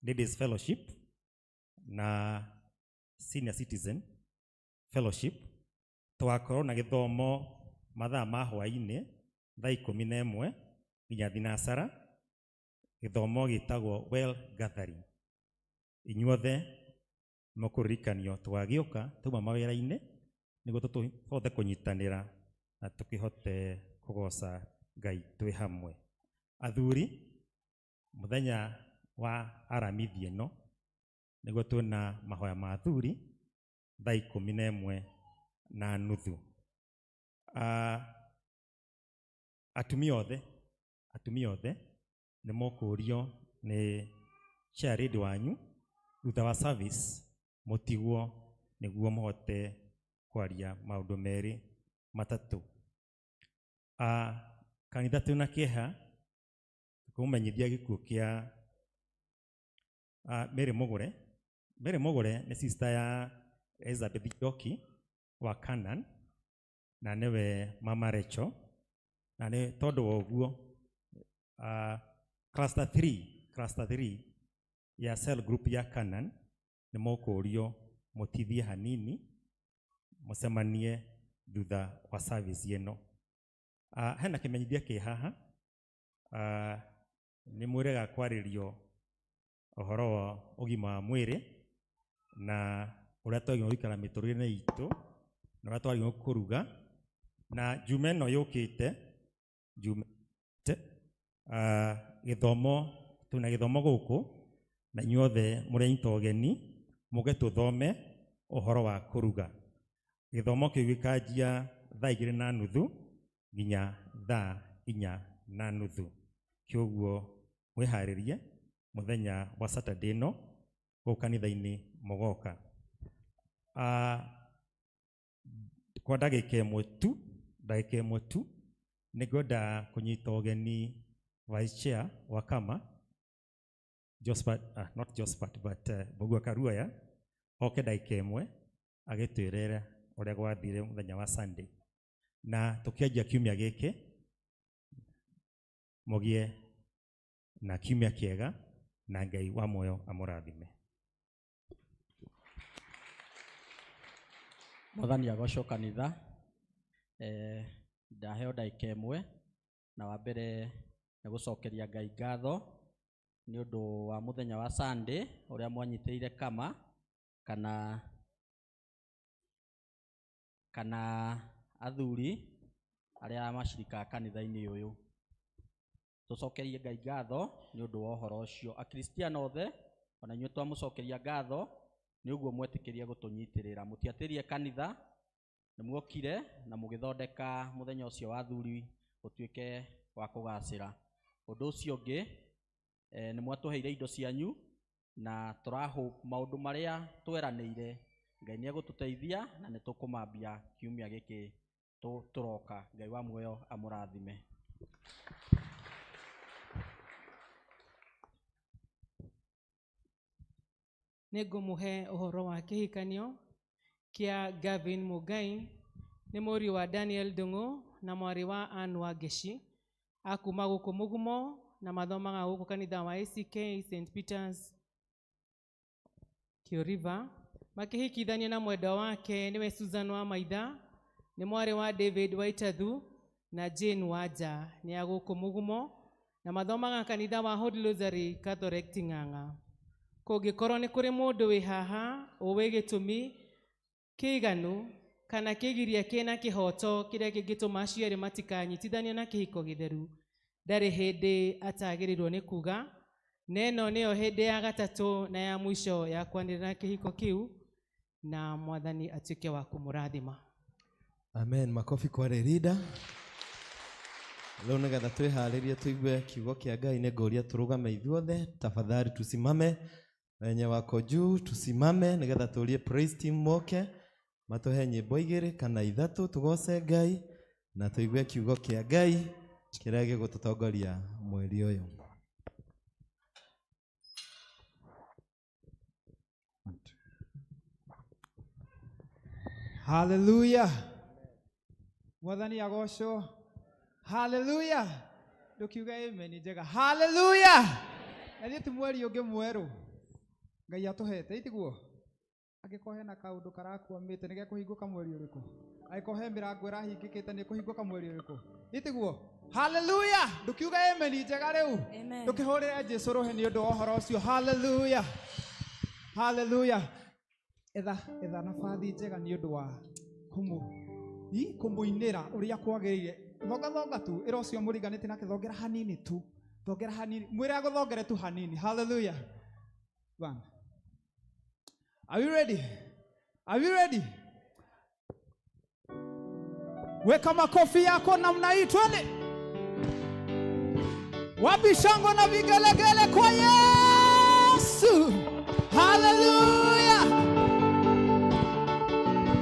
ladies fellowship na senior citizen fellowship. Tũgakorwo na gĩthomo mathaa ma hwaĩ-inĩ thaa 11 nginya thinacara, gĩthomo gĩtagwo well gathering. Inyuothe mũkũririkanio tũgagĩũka tuma mawĩra-inĩ nĩguo tũhote kũnyitanĩra na tũkĩhote kũgoca Ngai twĩ hamwe. Athuri, mũthenya wa aramithi ĩno nĩguo twĩna mahoya ma athuri thaa 11:30. Atumia othe nĩ mũkũrio nĩ chair leader wanyu thutha wa service mũtigwo nĩguo mũhote kwaria maũndũ merĩ matatũ. Kanitha twĩna kĩeha kũmenyithia gĩkuũ kĩa Mary Mũgũre. Mary Mũgũre nĩ sister ya Elizabeth Njoki wa Canaan na nĩwe Mama Rachel, na nĩ tondũ wa ũguo cluster 3 ya cell group ya Canaan nĩ mũkũrio mũtithie hanini mũcemanie thutha wa service ĩno. Hena kĩmenyithia kĩ haha, nĩ mwĩrĩga kwarĩrio ũhoro wa ũgima wa mwĩrĩ na ũrĩa twagĩrĩirwo gũikara mĩtũrĩre-inĩ itũ na ũrĩa twagĩrĩirwo kũruga. Na juma ĩno yũkĩte twĩna gĩthomo gũkũ na inyuothe mũranyita ũgeni mũge tũthome ũhoro wa kũruga. Gĩthomo kĩu gĩkanjia thaa 2:30 nginya thaa 4:30. Kwoguo mwĩharĩrie mũthenya wa Saturday ĩno gũkũ kanitha-inĩ mũgoka. Kwa ndagĩka ĩmwe tu nĩngwenda kũnyita ũgeni Vice Chair wa Kama not Josephat but Mbugua Karuoya oke ndagĩka ĩmwe agĩtwĩrĩre ũrĩa gwathire mũthenya wa Sunday. Na tũkĩanjia kiumia gĩkĩ mũgĩe na kiumia kĩega na Ngai wa muoyo amũrathime. Mwathani agocwo kanitha. Ndaheo ndagĩka ĩmwe na wa mbere nĩ gũcokeria Ngai ngatho nĩ ũndũ wa mũthenya wa Sunday ũrĩa mwanyitĩire Kama kana athuri arĩa macirikaga kanitha-inĩ ũyũ. Tũcokerie Ngai ngatho nĩ ũndũ wa ũhoro ũcio. Akristiano othe ona inyuĩ twamũcokeria ngatho nĩ ũguo mwetĩkĩrie gũtũnyitĩrĩra. Mũtiatĩrie kanitha, nĩ muokire na mũgĩthondeka mũthenya ũcio wa athuri ũtuĩke wa kũgacĩra. Ũndũ ũcio ũngĩ nĩ mwatũheire indo cianyu na tũrahope maũndũ marĩa tweranĩire Ngai nĩ egũtũteithia na nĩ tũkũmambia kiumia gĩkĩ tũroka. Ngai wa muoyo amũrathime. Nĩ ngũmũhe ũhoro wa kĩhikanio kĩa Gavin Mugai, nĩ mũriũ wa Daniel Ndung'u na mwarĩ wa Anne Wangeshi, akuma gũkũ Mũgumo na mathomaga gũkũ kanitha wa ACK St Peters Kĩoriva. Makĩhikithania na mwendwa wake nĩwe Susan wa Maitha, nĩ mwarĩ wa David Waitathu na Jane Wanja, nĩ a gũkũ Mũgumo na mathomaga kanitha wa Holy Rosary Catholic Ting'ang'a. Kũngĩkorwo nĩ kũrĩ mũndũ wĩ haha ũĩ gĩtũmi kĩiganu kana kĩgiria kĩna kĩhoto kĩrĩa kĩngĩtũma aciari matikanyitithanio na kĩhiko gĩtheru, ndarĩ hĩndĩ atagĩrĩirwo nĩ kuga. Na ĩno nĩyo hĩndĩ ya gatatũ na ya mũico ya kwanĩrĩra na kĩhiko kĩu, na Mwathani atuĩke wa kũmũrathima. Amen. Makofi kwa Rĩrinda. Leo nĩgetha twĩharĩrie tũigue kiugo kĩa Ngai, nĩ ngũria tũrũgame ithuothe. Tafadhali tusimame. Wenye wako juu tusimame nĩgetha tũrie praise team moke matũhe nyĩmbo 2 kana 3 tũgoce Ngai na tũigue kiugo kĩa Ngai kĩrĩa gĩgũtũtongoria mweri ũyũ. Hallelujah. Mwathani agocwo. Hallelujah. Ndukiuga amen njega. Hallelujah. Na ti mweri ungi mweru. Ngai atuhete itiguo. Angĩkorwo hena kaũndũ karakwamĩte nĩ gekũhingũka mweri ũrĩkũ? Angĩkorwo he mĩrango ĩrahingĩkĩte nĩ ĩkũhingũka mweri ũrĩkũ? Itiguo. Hallelujah. Ndukiuga amen njega rĩu. Ndũkĩhũrĩre Jesũ rũhĩ nĩ ũndũ wa ũhoro ũcio. Hallelujah. Hallelujah. Etha nabathi njega nĩ ũndũ wa kũmũinĩra ũrĩa kwagĩrĩire. Thonga tu ĩra ũcio mũriganĩte nake thongera hanini tu. Thongera hanini. Mwĩre agũthongere tu hanini. Hallelujah. Bana. Are you ready? Are you ready? Weka makofi yako namna hii twende. Wapi shangwe na vigelegele kwa Yesu. Hallelujah.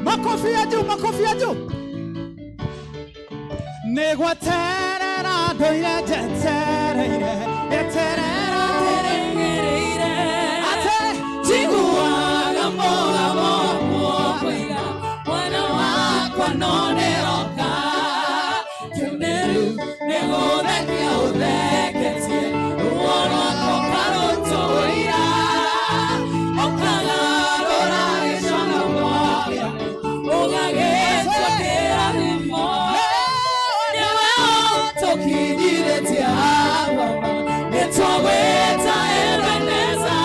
Makofi ya juu, makofi ya juu. Negwaterera doire jetereire eterera terengereire ate jiguaga moga moga kwega mwana wakwa noneroka kiuneru negothekia utheketie ruoro wako karutoira okagarura gĩcono gwakia ũgagĩtua kĩrathimo nĩwe ũtũkinyithĩtie haha nĩtwagwĩta Ebeneza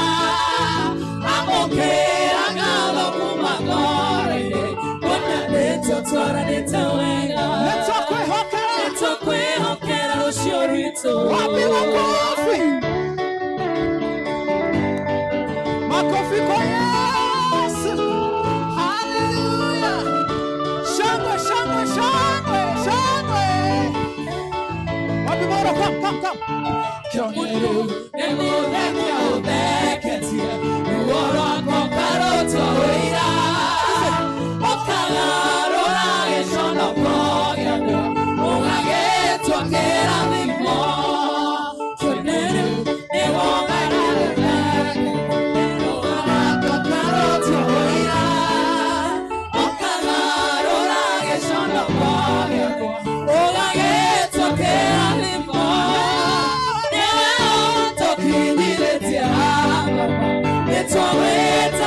amũkĩra ngatho kuma ngoro-inĩ ona nĩtũtwaranĩte wega nĩtũkwĩhokera rũciũ rwitũ. Wapi makofi? Makofi kwa Yesu. Hallelujah. Shangwe, shangwe, shangwe, shangwe. Wapi moro? Come. Kioneru negothekia utheketie ruoro wako karutoira ũkagarũra gĩcono gĩaku ũgagĩtua kĩrathimo kĩoneru nĩgothekia utheketie ruoro wako karutoira ũkagarũra gĩcono gĩaku ũgagĩtua kĩrathimo nĩwe ũtũkinyithĩtie haha nĩtwagwĩta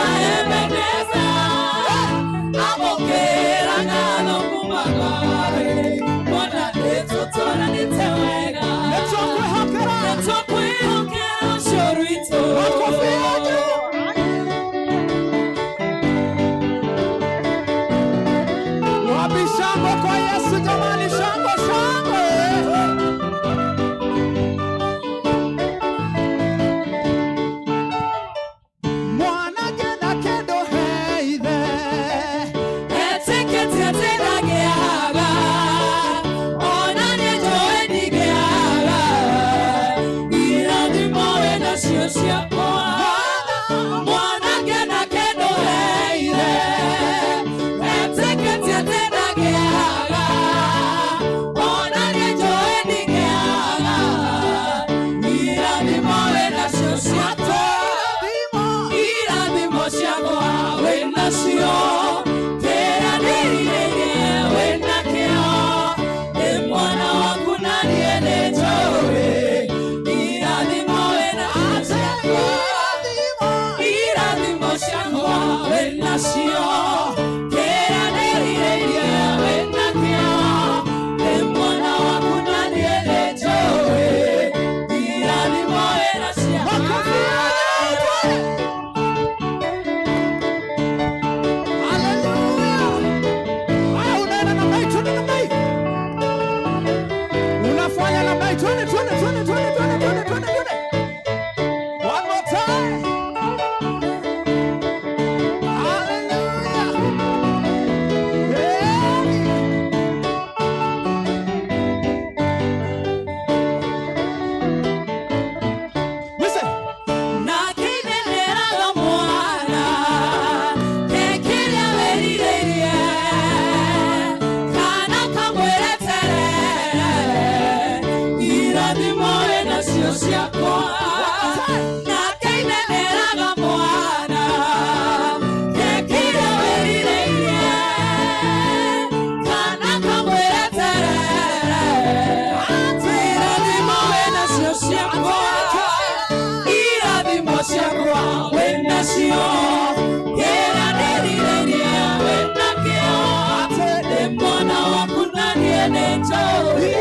njoĩ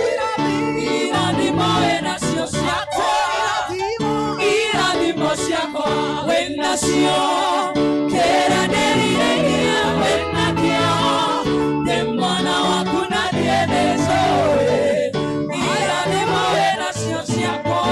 irathimo wĩnacio ciakwa irathimo ciakwa wĩnacio kĩranĩrĩria wĩnakĩo ndĩ mwana waku na ndiĩ nĩ njoĩ irathimo wĩnacio ciakwa.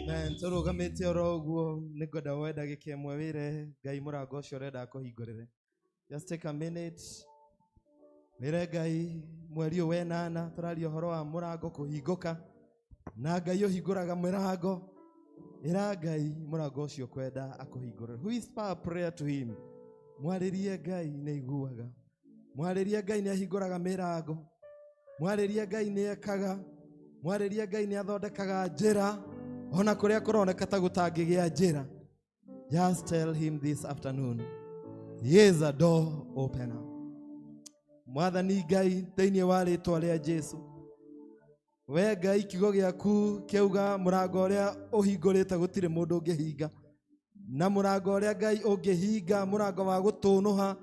Amen. Turugamite oro uguo nigoda wenda gikemwe wire Ngai murango ucio urenda kuhingurire. Just take a minute. Wire Ngai mweri we nana turaria horo wa murango kuhinguka na Ngai uhinguraga murango. Ira Ngai murango ucio kwenda akuhingurire. Whisper a prayer to him. Mwaririe Ngai ni iguaga. Mwaririe Ngai ni ahinguraga mirango. Mwaririe Ngai ni ekaga. Mwaririe Ngai ni athondekaga njira ona kuria kuroneka ta gutangigia njira. Just tell him this afternoon, he is a door opener. Mwathani Ngai thĩinĩ wa rĩtwa rĩa Jesu, we Ngai kiugo gĩaku kiuga mũrango ũrĩa ũhingũrĩte gũtirĩ mũndũ ũngĩhinga, na mũrango ũrĩa Ngai ũngĩhinga mũrango wa gũtũnũha,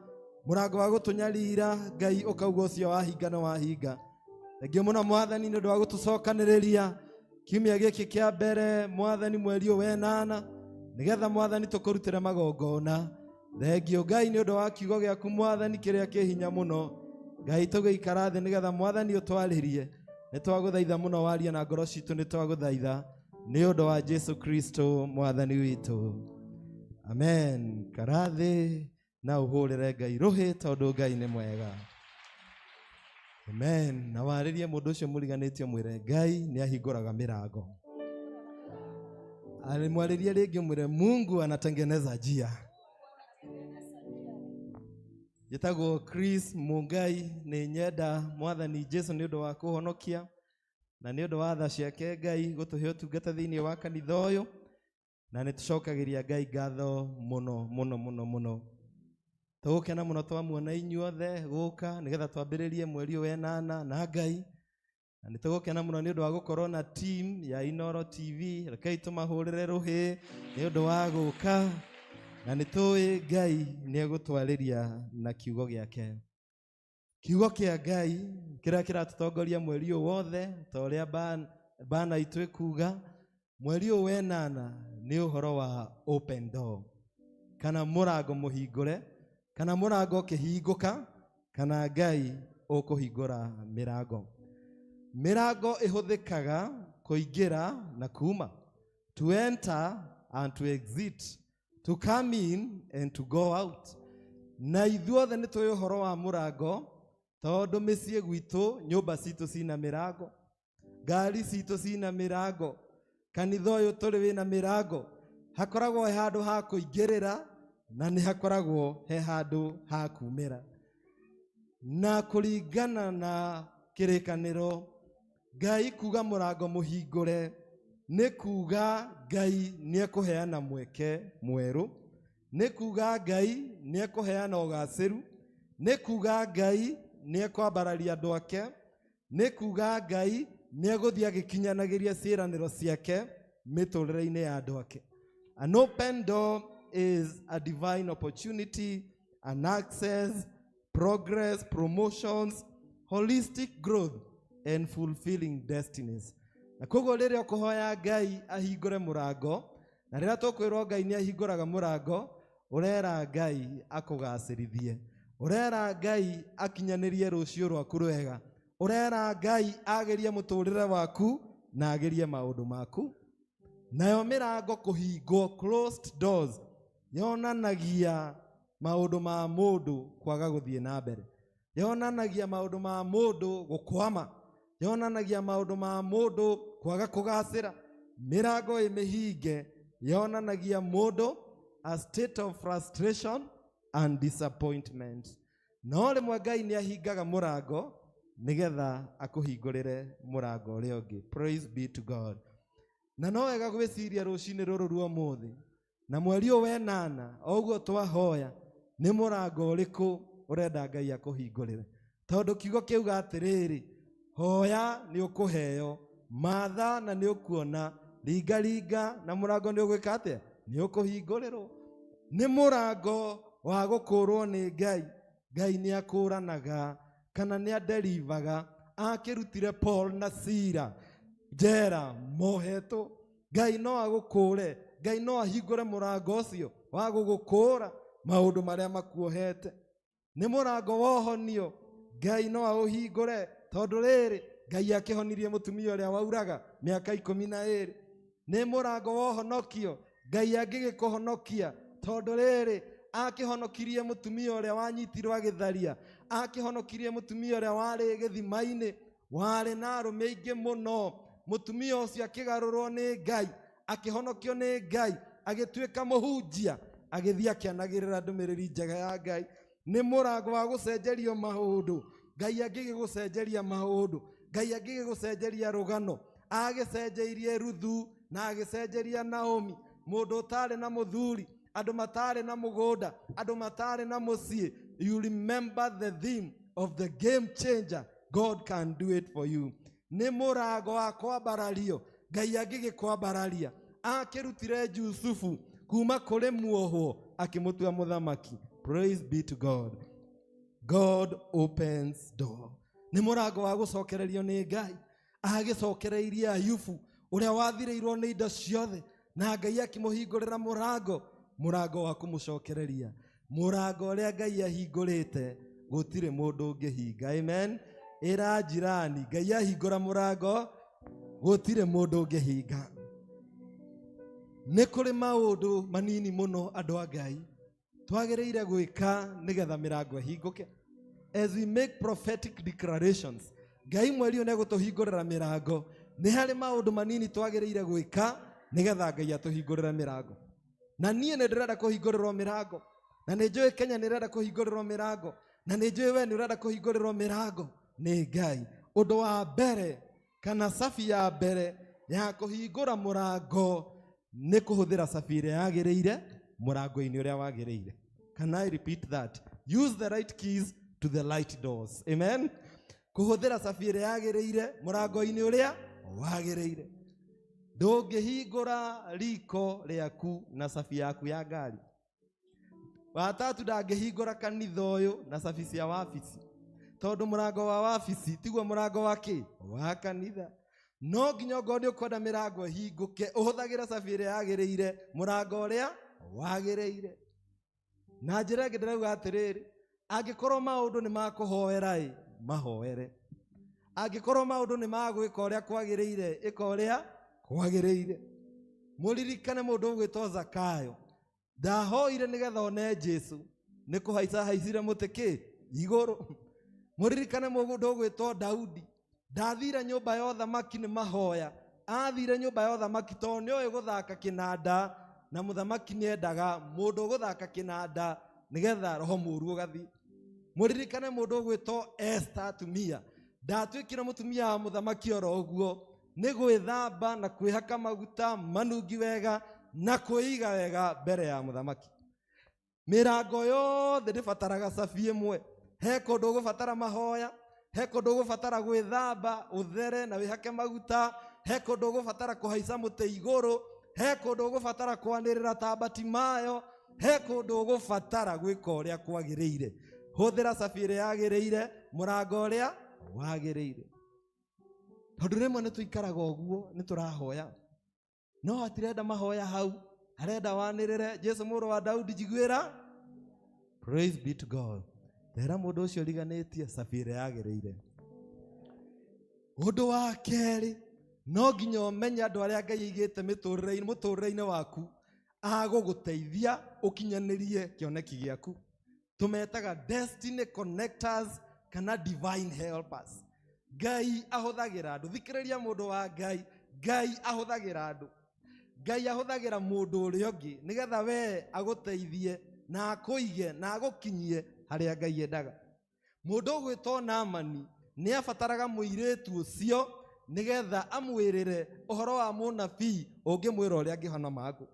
mũrango wa gũtũnyarira Ngai ũkauga ũcio wahinga na wahinga. Thengiũ mũno Mwathani nĩ ũndũ wa gũtũcokanĩrĩria kiumia gĩkĩ kĩa mbere Mwathani mweri we nana nigetha Mwathani tũkũrutĩre magongona. Thengiũ Ngai nĩ ũndũ wa kiugo gĩaku Mwathani kĩrĩa kĩ hinya mũno. Ngai tũgĩikara thĩ nigetha Mwathani ũtwarĩrie. Nĩ twagũthaitha mũno waria na ngoro citũ, nĩ twagũthaitha nĩ ũndũ wa Jesu Kristo Mwathani witũ. Amen. Karathi na ũhũrĩre Ngai rũhĩ tondũ Ngai nĩ mwega. Amen. Na warĩrie mũndũ ũcio mũriganĩtio mwĩre Ngai nĩ ahingũraga mĩrango. Alimwaririe rĩngĩ mwĩre Mungu anatengeneza njia. Njĩtagwo Chris Mungai, nĩ nyenda Mwathani Jesu nĩ ũndũ wa kũhonokia na nĩ ũndũ wa tha ciake Ngai gũtũhe ũtungata thĩinĩ wa kanitha ũyũ, na nĩ tũcokagĩria Ngai ngatho mũno mũno mũno mũno. Tũgũkena mũno twamuona inyuothe gũka nigetha twambĩrĩrie mweri we nana na Ngai, na nĩ tũgũkena mũno nĩ ũndũ wa gũkorwo na team ya Inoro TV. Rekei tũmahũrĩre rũhĩ nĩ ũndũ wa gũka, na nĩ tũĩ Ngai nĩ egũtwarĩria na kiugo gĩake. Kiugo kĩa Ngai kĩrĩa kĩratũtongoria mweri ũyũ wothe ta ũrĩa bana itũ ĩkuga, mweri ũyũ we nana nĩ ũhoro wa open door, kana mũrango mũhingũre, kana mũrango ũkĩhingũka, kana Ngai ũkũhingũra mĩrango. Mĩrango ĩhũthĩkaga kũingĩra na kuma, to enter and to exit, to come in and to go out. Na ithuothe nĩ tũĩ ũhoro wa mũrango tondũ mĩciĩ gwitũ nyũmba citũ cina mĩrango, ngari citũ cina mĩrango, kanitha ũyũ tũrĩ wĩna mĩrango. Hakoragwo he handũ ha kũingĩrĩra na nĩ hakoragwo he handũ ha kumĩra. Na kũringana na kĩrĩkanĩro, Ngai kuga mũrango mũhingũre nĩ kuga Ngai nĩ ekũheana mweke mwerũ, nĩ kuga Ngai nĩ ekũheana ũgacĩru, nĩ kuga Ngai nĩ ekwambararia andũ ake, nĩ kuga Ngai nĩ egũthiĩ agĩkinyanagĩria ciĩranĩro ciake mĩtũrĩre-inĩ ya andũ ake. An open door is a divine opportunity, an access, progress, promotions, holistic growth and fulfilling destinies. Na koguo rĩrĩa ũkũhoya Ngai ahingũre mũrango, na rĩrĩa tũkwĩrwo Ngai nĩ ahingũraga mũrango, ũrera Ngai akũgacĩrithie, ũrera Ngai akinyanĩrie rũciũ rwaku rwega, ũrera Ngai agerie mũtũrĩre waku na agerie maũndũ maku. Nayo mĩrango kũhingwo, closed doors, yonanagia maũndũ ma mũndũ kwaga gũthiĩ na mbere, yonanagia maũndũ ma mũndũ gũkwama, yonanagia maũndũ ma mũndũ kwaga kũgacĩra. Mĩrango ĩmĩhinge yonanagia mũndũ a state of frustration and disappointment. No rĩmwe Ngai nĩ ahingaga mũrango nĩgetha akũhingũrĩre mũrango ũrĩa ũngĩ. Praise be to God. Na no wega gwĩciria rũcinĩ rũrũ rwa ũmũthĩ na mweri ũyũ wa ĩnana, o ũguo twahoya, nĩ mũrango ũrĩkũ ũrenda Ngai akũhingũrĩre. Tondũ kiugo kĩuga atĩrĩrĩ, hoya nĩ ũkũheo, matha na nĩ ũkuona, ringaringa na mũrango nĩ ũgwĩka atĩa? Nĩ ũkũhingũrĩrwo. Nĩ mũrango wa gũkũrwo nĩ Ngai. Ngai nĩ akũranaga kana nĩ aderivaga. Akĩrutire Paul na Sila njera mohetwo. Ngai no agũkũre, Ngai no ahingũre mũrango ũcio wa gũgũkũra maũndũ marĩa makuohete. Nĩ mũrango wa ũhonio, Ngai no aũhingũre. Tondũ rĩrĩ, Ngai akĩhonirie mũtumia ũrĩa wauraga mĩaka 12. Nĩ mũrango wa ũhonokio, Ngai angĩgĩkũhonokia. Tondũ rĩrĩ, akĩhonokirie mũtumia ũrĩa wanyitirwo agĩtharia, akĩhonokirie mũtumia ũrĩa warĩ gĩthima-inĩ, warĩ na arũme aingĩ mũno. Mũtumia ũcio akĩgarũrwo nĩ Ngai, akĩhonokio nĩ Ngai, agĩtuĩka mũhunjia, agĩthiĩ akĩanagĩrĩra ndũmĩrĩri njega ya Ngai. Nĩ mũrango wa gũcenjerio maũndũ, Ngai angĩgĩgũcenjeria maũndũ, Ngai angĩgĩgũcenjeria rũgano. Agĩcenjeirie Ruthu na agĩcenjeria Naomi, mũndũ ũtarĩ na mũthuri, andũ matarĩ na mũgũnda, andũ matarĩ na mũciĩ. You remember the theme of the game changer. God can do it for you. Nĩ mũrango wa kwambarario, Ngai angĩgĩkwambararia. Akĩrutire Jusufu kuma kũrĩ muohwo akĩmũtua mũthamaki. Praise be to God. God opens door. Nĩ mũrango wa gũcokererio nĩ Ngai. Agĩcokereirie Ayubu ũrĩa wathirĩirwo nĩ indo ciothe, na Ngai akĩmũhingũrĩra mũrango, mũrango wa kũmũcokereria. Mũrango ũrĩa Ngai ahingũrĩte gũtirĩ mũndũ ũngĩhinga. Amen. Ĩra njirani, Ngai ahingũra mũrango gũtirĩ mũndũ ũngĩhinga. Nĩ kũrĩ maũndũ manini mũno andũ a Ngai twagĩrĩire gwĩka nĩgetha mĩrango ĩhingũke. As we make prophetic declarations, Ngai mweri ũyũ nĩegũtũhingũrĩra mĩrango. Nĩ harĩ maũndũ manini twagĩrĩire gwĩka nĩgetha Ngai atũhingũrĩre mĩrango. Na niĩ nĩ ndĩrenda kũhingũrĩrwo mĩrango, na nĩ njũĩ Kenya nĩ ĩrenda kũhingũrĩrwo mĩrango, na nĩ njũĩ we nĩ ũrenda kũhingũrĩrwo mĩrango nĩ Ngai. Ũndũ wa mbere kana sabi ya mbere ya kũhingũra mũrango nĩ kũhũthĩra sabi ĩrĩa yagĩrĩire mũrango-inĩ ũrĩa wagĩrĩire. Can I repeat that? Use the right keys to the light doors. Amen. Kũhũthĩra sabi ĩrĩa yagĩrĩire mũrango-inĩ ũrĩa wagĩrĩire. Ndũngĩhingũra riko rĩaku na sabi yaku ya ngari. Watatu ndangĩhingũra kanitha ũyũ na sabi cia wabici. Tondũ mũrango wa wabici tiguo mũrango wa kĩ? Wa kanitha. No nginya ongorwo nĩ ũkwenda mĩrango ĩhingũke, ũhũthagĩra sabi ĩrĩa yagĩrĩire mũrango ũrĩa wagĩrĩire. Na njĩra ĩngĩ ndĩrauga atĩrĩrĩ, angĩkorwo maũndũ nĩ makũhoera-ĩ, mahoere. Angĩkorwo maũndũ nĩ magwĩka ũrĩa kwagĩrĩire, ĩka ũrĩa kwagĩrĩire. Mũririkane mũndũ ũgwĩtwo Zakayo, ndahoire nĩgetha one Jesu, nĩ kũhaica haicire mũtĩ kĩ? Igũrũ. Mũririkane mũndũ ũgwĩtwo Daudi, ndathire nyũmba ya ũthamaki nĩ mahoya, athire nyũmba ya ũthamaki tondũ nĩoĩ gũthaka kĩnanda na muthamaki niendaga mundu guthaka kinanda nigetha roho muru ugathi. Muririkane mundu gwitwo Esther atumia ndatwikire mutumia wa muthamaki oro uguo ni gwithamba na kwihaka maguta manungi wega na kuiga wega mbere ya muthamaki. Mirango yothe ndibataraga cabi imwe. He kundu ugubatara mahoya, he kundu ugubatara gwithamba uthere na wihake maguta, he kundu ugubatara kuhaica muti iguru, he kundu ugubatara kwanirira ta Batimayo, he kundu ugubatara gwika uria kwagiriire. Huthira cabi iria yagiriire, murango uria wagiriire. Tondu rimwe nituikaraga uguo niturahoya no hatirenda mahoya hau, arenda wanirire Jesu muru wa Daudi jigwira. Praise be to God. Ndera mundu ucio riganitie cabi iria yagiriire. Undu wa keri no nginya umenye andu aria Ngai aigite muturire-ini waku aguguteithia ukinyanirie kioneki giaku. Tumetaga destiny connectors kana divine helpers. Ngai ahuthagira andu. Thikiriria mundu wa Ngai, Ngai ahuthagira andu. Ngai ahuthagira mundu uria ungi nigetha we aguteithie na akuige na agukinyie haria Ngai endaga. Mundu gwitwo Naamani ni abataraga muiritu ucio nigetha amwirire uhoro wa munabii ungimwira uria angihona magu.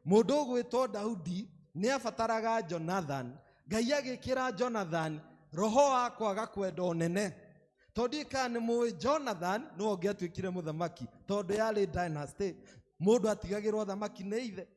Mundu gwitwo Daudi ni abataraga Jonathan. Ngai agikira Jonathan roho wa kwaga kwenda unene. Tondu kana mu Jonathan no ongiatwikire muthamaki tondu yari dynasty. Mundu atigagirwo thamaki ni ithe.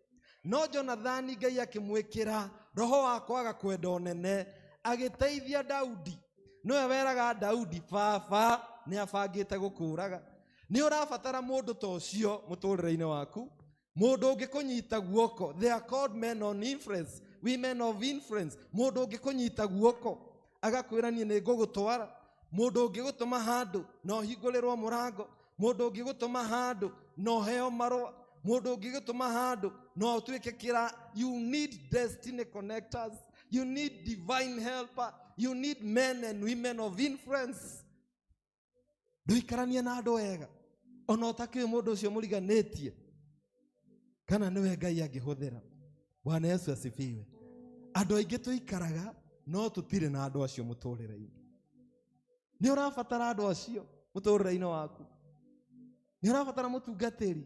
No Jonathan Ngai akimwikira roho wa kwaga kwenda unene agiteithia Daudi. Noe weraga Daudi baba ni abangite gukuraga. Ni urabatara mundu ta ucio muturire-ini waku. Mundu ungikunyita guoko. They are called men on influence, women of influence. Mundu ungikunyita guoko agakwira ni ngugutwara. Mundu ungigutuma handu no hingurirwo murango. Mundu ungigutuma handu no heo marwa. Mundu ungigutuma handu no utwike kira. You need destiny connectors. You need divine helper. You need men and women of influence. Nduikarania na andu wega ona utakiwe mundu ucio muriganitie kana niwe Ngai angihuthira. Bwana Yesu asifiwe. Andu aingi tuikaraga no tutire na andu acio muturire-ini. Ni urabatara andu acio muturire-ini waku. Ni urabatara mutungatiri.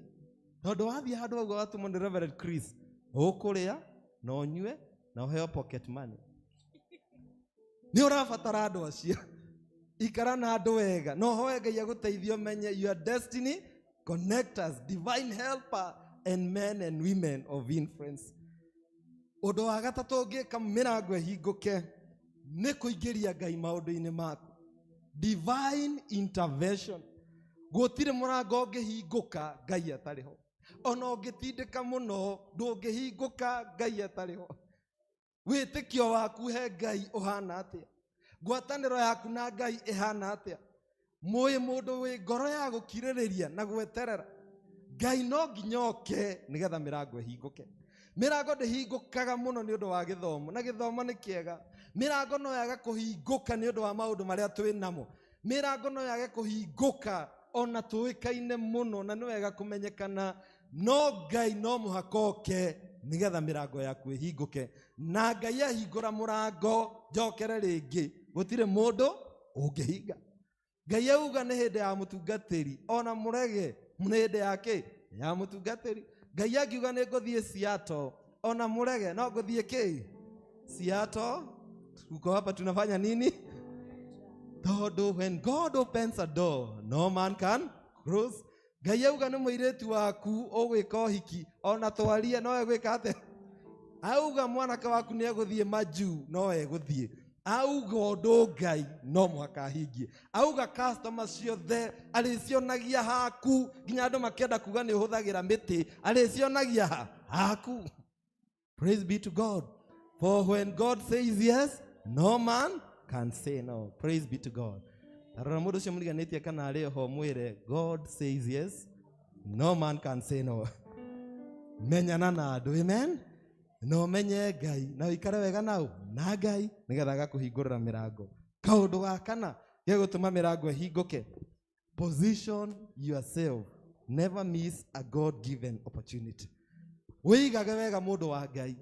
Tondu wathie handu auga watumwo ni Reverend Chris ukuria no unyue na uheo pocket money. Ni urabatara andu acio. Ikara na andu wega no hoye Ngai aguteithio menye your destiny connectors, divine helper and men and women of influence. Undu wa gatatu ngika mirango hinguke ni kuingiria Ngai maundu-ini maku. Divine intervention. Gutire murango ungihinguka Ngai atariho. Ona ungitindika muno ndungihinguka Ngai atariho. Witikio waku he Ngai uhana atia? Ngwataniro yaku na Ngai ihana atia? Muyi mundu wi ngoro ya gukiririria na gweterera. Ngai no nginya oke nigetha mirango ihinguke. Mirango ndihingukaga muno ni undu wa githomo, na githomo ni kiega. Mirango no yaga kuhinguka ni undu wa maundu maria twi namo. Mirango no yaga kuhinguka ona tuikaine muno na ni wega kumenyekana. No Ngai no muhakoke nigetha mirango yaku ihinguke. Na Ngai ahingura murango njokere ringi gutire mundu ungihinga. Ngai auga ni hindi ya mutungatiri ona murege ni hindi yake ya mutungatiri. Ngai akiuga ni nguthie Seattle ona murege no nguthie ki Seattle. Tuko hapa tunafanya nini? Tondu when God opens a door no man can close. Ngai auga ni muiritu waku ugwika hiki ona twarie no egwika ate? Auga mwanake waku ni eguthie maju no eguthie. Auga undu Ngai no mwaka hingie. Auga customer ciothe aricionagia haku nginya andu makienda kuga ni uhuthagira miti aricionagia haku. Praise be to God. For when God says yes, no man can say no. Praise be to God. Arora mundu ucio muriganitie kana ari ho mwire God says yes, no man can say no. Menyana na andu, amen. No menye Ngai na wikare wega nau na Ngai nigetha gakuhingurira mirango. Kaundu ga kana gegutuma mirango ihinguke. Position yourself. Never miss a God given opportunity. wĩigage wega mũndũ wa Ngai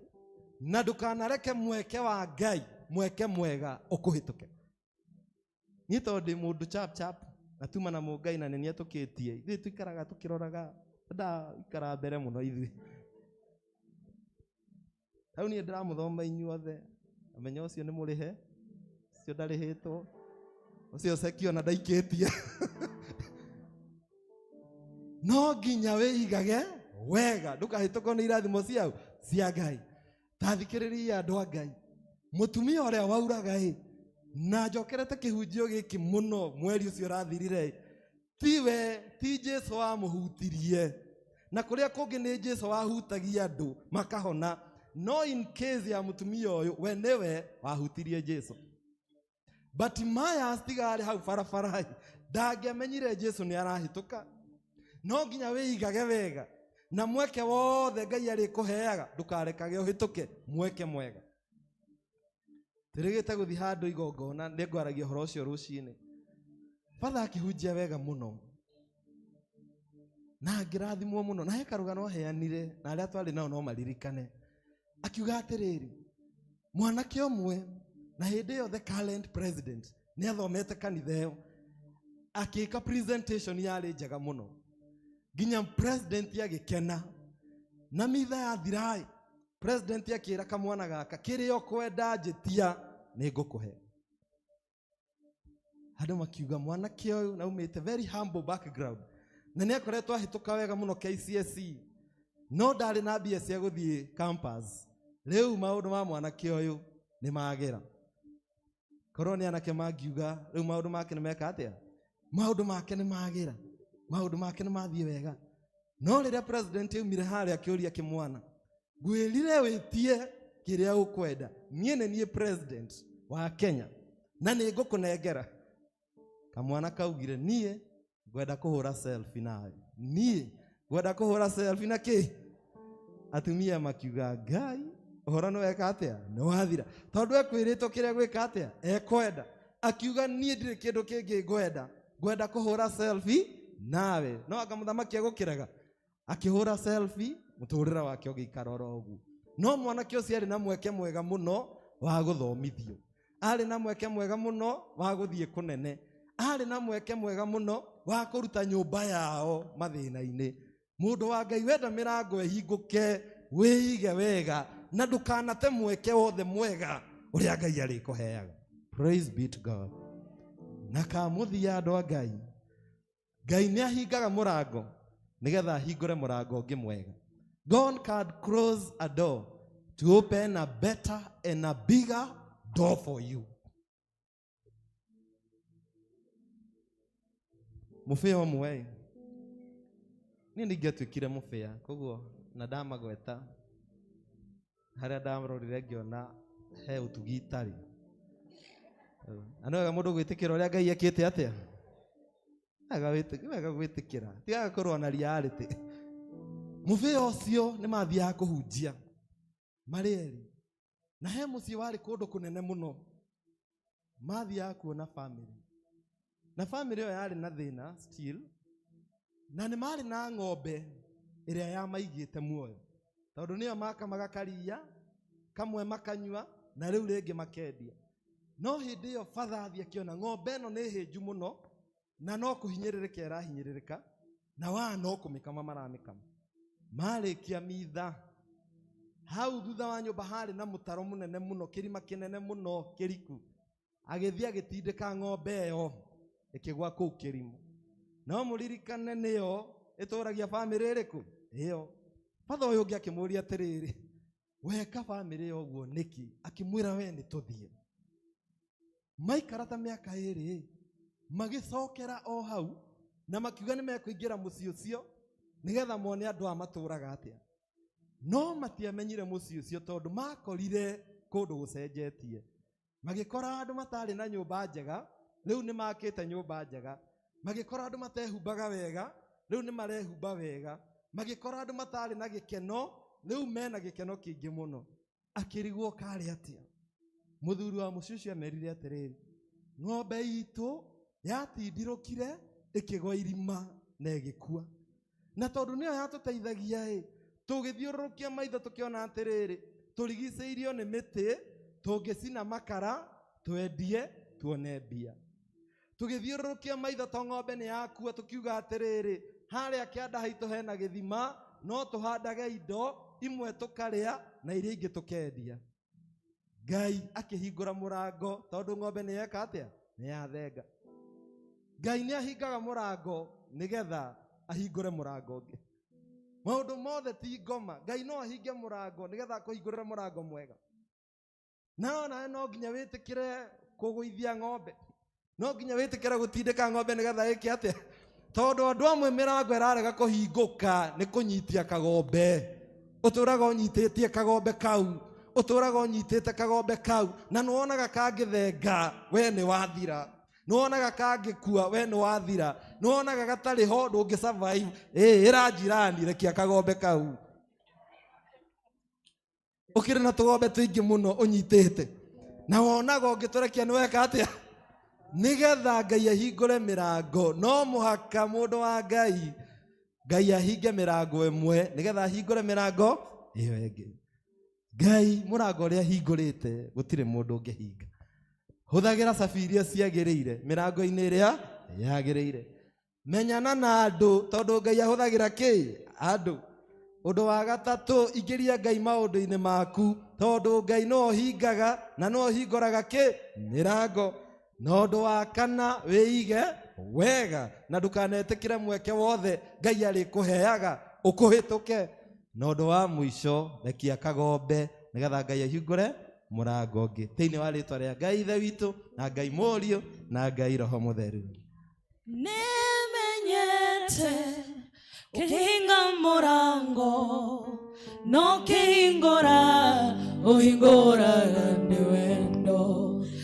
na ndũkanareke mweke wa Ngai mweke mwega ũkũhĩtũke. Niĩ tondũ ndĩ mũndũ chap chap na tuma na Mũngai na nĩ atũkĩtie, ithuĩ tũikaraga tũkĩroraga ikara mbere mũno ithuĩ. Hau niĩ ndĩramũthoma inyuothe, amenya ũcio nĩ mũrĩhe, ũcio ndarĩhĩtwo, ũcio cekio na ndaikĩtie. No nginya wĩigage wega ndũkahĩtũkwo nĩ irathimo cia Ngai. Tathikĩrĩria andũ a Ngai, mũtumia ũrĩa wauraga na njokerete kĩhunjio gĩkĩ mũno mweri ũcio ũrathirire, ti Jesũ wamũhutirie, na kũrĩa kũngĩ nĩ Jesũ wahutagia andũ makahona, no in case ya mũtumia ũyũ we nĩwe wahutirie Jesũ. Batimaya tigarĩ hau barabara, ndangĩamenyire Jesũ nĩ arahĩtũka. No nginya wĩigage wega na mweke wothe Ngai arĩkũheaga ndũkarekage ũhĩtũke mweke mwega. Tũrĩgĩte gũthiĩ handũ igongona, nĩngwaragia ũhoro ũcio rũciinĩ. Father akĩhunjia wega mũno na ngĩrathimwo mũno, na he karũgano aheanire na arĩa twarĩ nao no maririkane. Akiuga atĩrĩrĩ, mwanake ũmwe na hĩndĩ ĩyo the current president nĩ athomete kanitha ĩyo, akĩka presentation yarĩ njega mũno, nginya president agĩkena. Na mitha yathira, president akĩra kamwana gaka, kĩrĩa ũkwenda njĩtia nĩ ngũkũhe. Andũ makiuga mwanake ũyũ na umĩte very humble background, na nĩ akoretwo ahĩtũka wega mũno KCSE, no ndarĩ na mbia cia gũthiĩ campus. Rĩu maũndũ ma mwanake ũyũ nĩ magera. Korwo nĩ anake mangiuga rĩu maũndũ make nĩ meka atĩa? Maũndũ make nĩ magera, maũndũ make nĩ mathiĩ wega. No rĩrĩa president aumire harĩa akĩũria kĩmwana, ngwĩrire wĩtie kĩrĩa ũkwenda, niĩ nĩ niĩ president wa Kenya na nĩ ngũkũnengera. Kamwana kaugire, niĩ ngwenda kũhũra selfie nawe, niĩ ngwenda kũhũra selfie na kĩ? Atumia makiuga, Ngai ũhoro nĩ weka atĩa? Nĩ wathira, tondũ ekwĩrĩtwo kĩrĩa gwĩka atĩa ekwenda. Akiuga niĩ ndirĩ kĩndũ kĩngĩ ngwenda kũhũra selfie nawe. No anga mũthamaki agũkĩrega? Akĩhũra selfie, mũtũrĩre wake ũgĩikara oro ũguo. No mwanake ũcio arĩ na mweke mwega mũno wa gũthomithio, arĩ na mweke mwega mũno wa gũthiĩ kũnene, arĩ na mweke mwega mũno wa kũruta nyũmba yao mathĩna-inĩ. Mũndũ wa Ngai wenda mĩrango ĩhingũke, wĩige wega na ndũkanate mweke wothe mwega ũrĩa Ngai arĩkũheaga. Praise be to God. Na kamũthia andũ a Ngai, Ngai nĩ ahingaga mũrango nĩgetha ahingũre mũrango ũngĩ mwega. God can close a door to open a better and a bigger door for you. Mũbĩa ũmwe niĩ ningĩatuĩkire mũbĩa, koguo na ndamagweta harĩa ndamarorire ngĩona he ũtugi itarĩ. Na nĩ wega mũndũ gwĩtĩkĩra ũrĩa Ngai ekĩte atĩa? Wega gwĩtĩkĩra, tigaga kũrũa na reality. Mũbĩa ũcio nĩ mathiaga kũhunjia marĩ erĩ, na he mũciĩ warĩ kũndũ kũnene mũno. Mathiaga kuona family, na family ĩyo yarĩ na thĩna still, na nĩ marĩ na ng'ombe ĩrĩa yamaigĩte muoyo, tondũ nĩyo makamaga karia, kamwe makanyua na rĩu rĩngĩ makendia. No hĩndĩ ĩyo father athiĩ akĩona ng'ombe ĩno nĩ hĩnju mũno na no kũhinyĩrĩrĩka ĩrahinyĩrĩrĩka, na no kũmĩkama maramĩkama. Marĩkia mitha, hau thutha wa nyũmba harĩ na mũtaro mũnene mũno, kĩrima kĩnene mũno kĩriku. Agĩthiĩ agĩtindĩka ng'ombe ĩyo ĩkĩgwa kũu kĩrima. No mũririkane nĩyo ĩtũragia family ĩrĩkũ? Ĩyo. Father ũyũ ũngĩ akĩmũria atĩrĩrĩ, weka family ĩyo ũguo nĩkĩ? Akĩmwĩra, we nĩ tũthiĩ. Maikara ta mĩaka ĩrĩ, magĩcokera o hau na makiuga nĩ mekũingĩra mũciĩ ũcio nĩgetha mone andũ a matũraga atĩa. No matiamenyire mũciĩ ũcio tondũ makorire kũndũ gũcenjetie. Magĩkora andũ matarĩ na nyũmba njega, rĩu nĩ makĩte nyũmba njega. Magĩkora andũ matehumbaga wega, rĩu nĩ marehumba wega. Magĩkora andũ matarĩ na gĩkeno, rĩu mena gĩkeno kĩingĩ mũno. Akĩrigwo karĩ atĩa. Mũthuri wa mũciĩ ũcio amerire atĩrĩrĩ, ng'ombe itũ yatindirũkire ĩkĩgwa irima na ĩgĩkua. Na tondũ nĩyo yatũteithagia tũgĩthiũrũrũkia maitho tũkĩona atĩrĩrĩ tũrigicĩirio nĩ mĩtĩ, tũngĩcina makara twendie tuone mbia. Tũgĩthiũrũrũkia maitho to ng'ombe nĩ yakua, tũkiuga atĩrĩrĩ harĩa kĩanda haitũ hena gĩthima, no tũhandage indo imwe tũkarĩa na iria ingĩ tũkendia. Ngai akĩhingũra mũrango, tondũ ng'ombe nĩ yeka atĩa? Nĩ yathenga. Ngai nĩ ahingaga mũrango nĩgetha ahingũre mũrango ũngĩ. Maũndũ mothe ti ngoma. Ngai no ahinge mũrango nĩgetha akũhingũrĩre mũrango mwega. No nginya wĩtĩkĩre kũgũithia ng'ombe, no nginya wĩtĩkĩre gũtindĩka ng'ombe nĩgetha ĩke atĩa? Tondũ andũ amwe mĩrango ĩrarega kũhingũka nĩ kũnyitia kagombe. Ũtũraga ũnyitĩtie kagombe kau, ũtũraga ũnyitĩte kagombe kau, na nĩwonaga kangĩthenga we nĩ wathira, nĩwonaga kangĩkua we nĩ wathira, nĩwonaga gatarĩ ho ndũngĩ survive. Ĩranjirani rekia kagombe kau. Ũkĩrĩ na tũgombe tũingĩ mũno ũnyitĩte, na wonaga ũngĩtũrekia nĩ weka atĩa? Nĩgetha Ngai ahingũre mĩrango, no mũhaka mũndũ wa Ngai, Ngai ahinge mĩrango ĩmwe nĩgetha ahingũre mĩrango ĩyo ĩngĩ. Ngai mũrango ũrĩa ahingũrĩte gũtirĩ mũndũ ũngĩhinga. Hũthagĩra cabi iria ciagĩrĩire mĩrango-inĩ ĩrĩa yagĩrĩire. Menyana na andũ, tondũ Ngai ahũthagĩra kĩ? Andũ. Ũndũ wa gatatũ, ingĩria Ngai maũndũ-inĩ maku, tondũ Ngai no hingaga na no hingũraga kĩ? Mĩrango. Na ũndũ wa kana, wĩige wega na ndũkanetĩkĩre mweke wothe Ngai arĩkũheaga ũkũhĩtũke. Na ũndũ wa mũico, rekia kagombe nĩgetha Ngai ahingũre mũrango ũngĩ. Thĩinĩ wa rĩtwa rĩa Ngai Ithe witũ na Ngai Mũriũ na Ngai Roho Mũtheru. Nĩmenyete kĩhinga mũrango no kĩhingũra ũhingũraga nĩ wendo.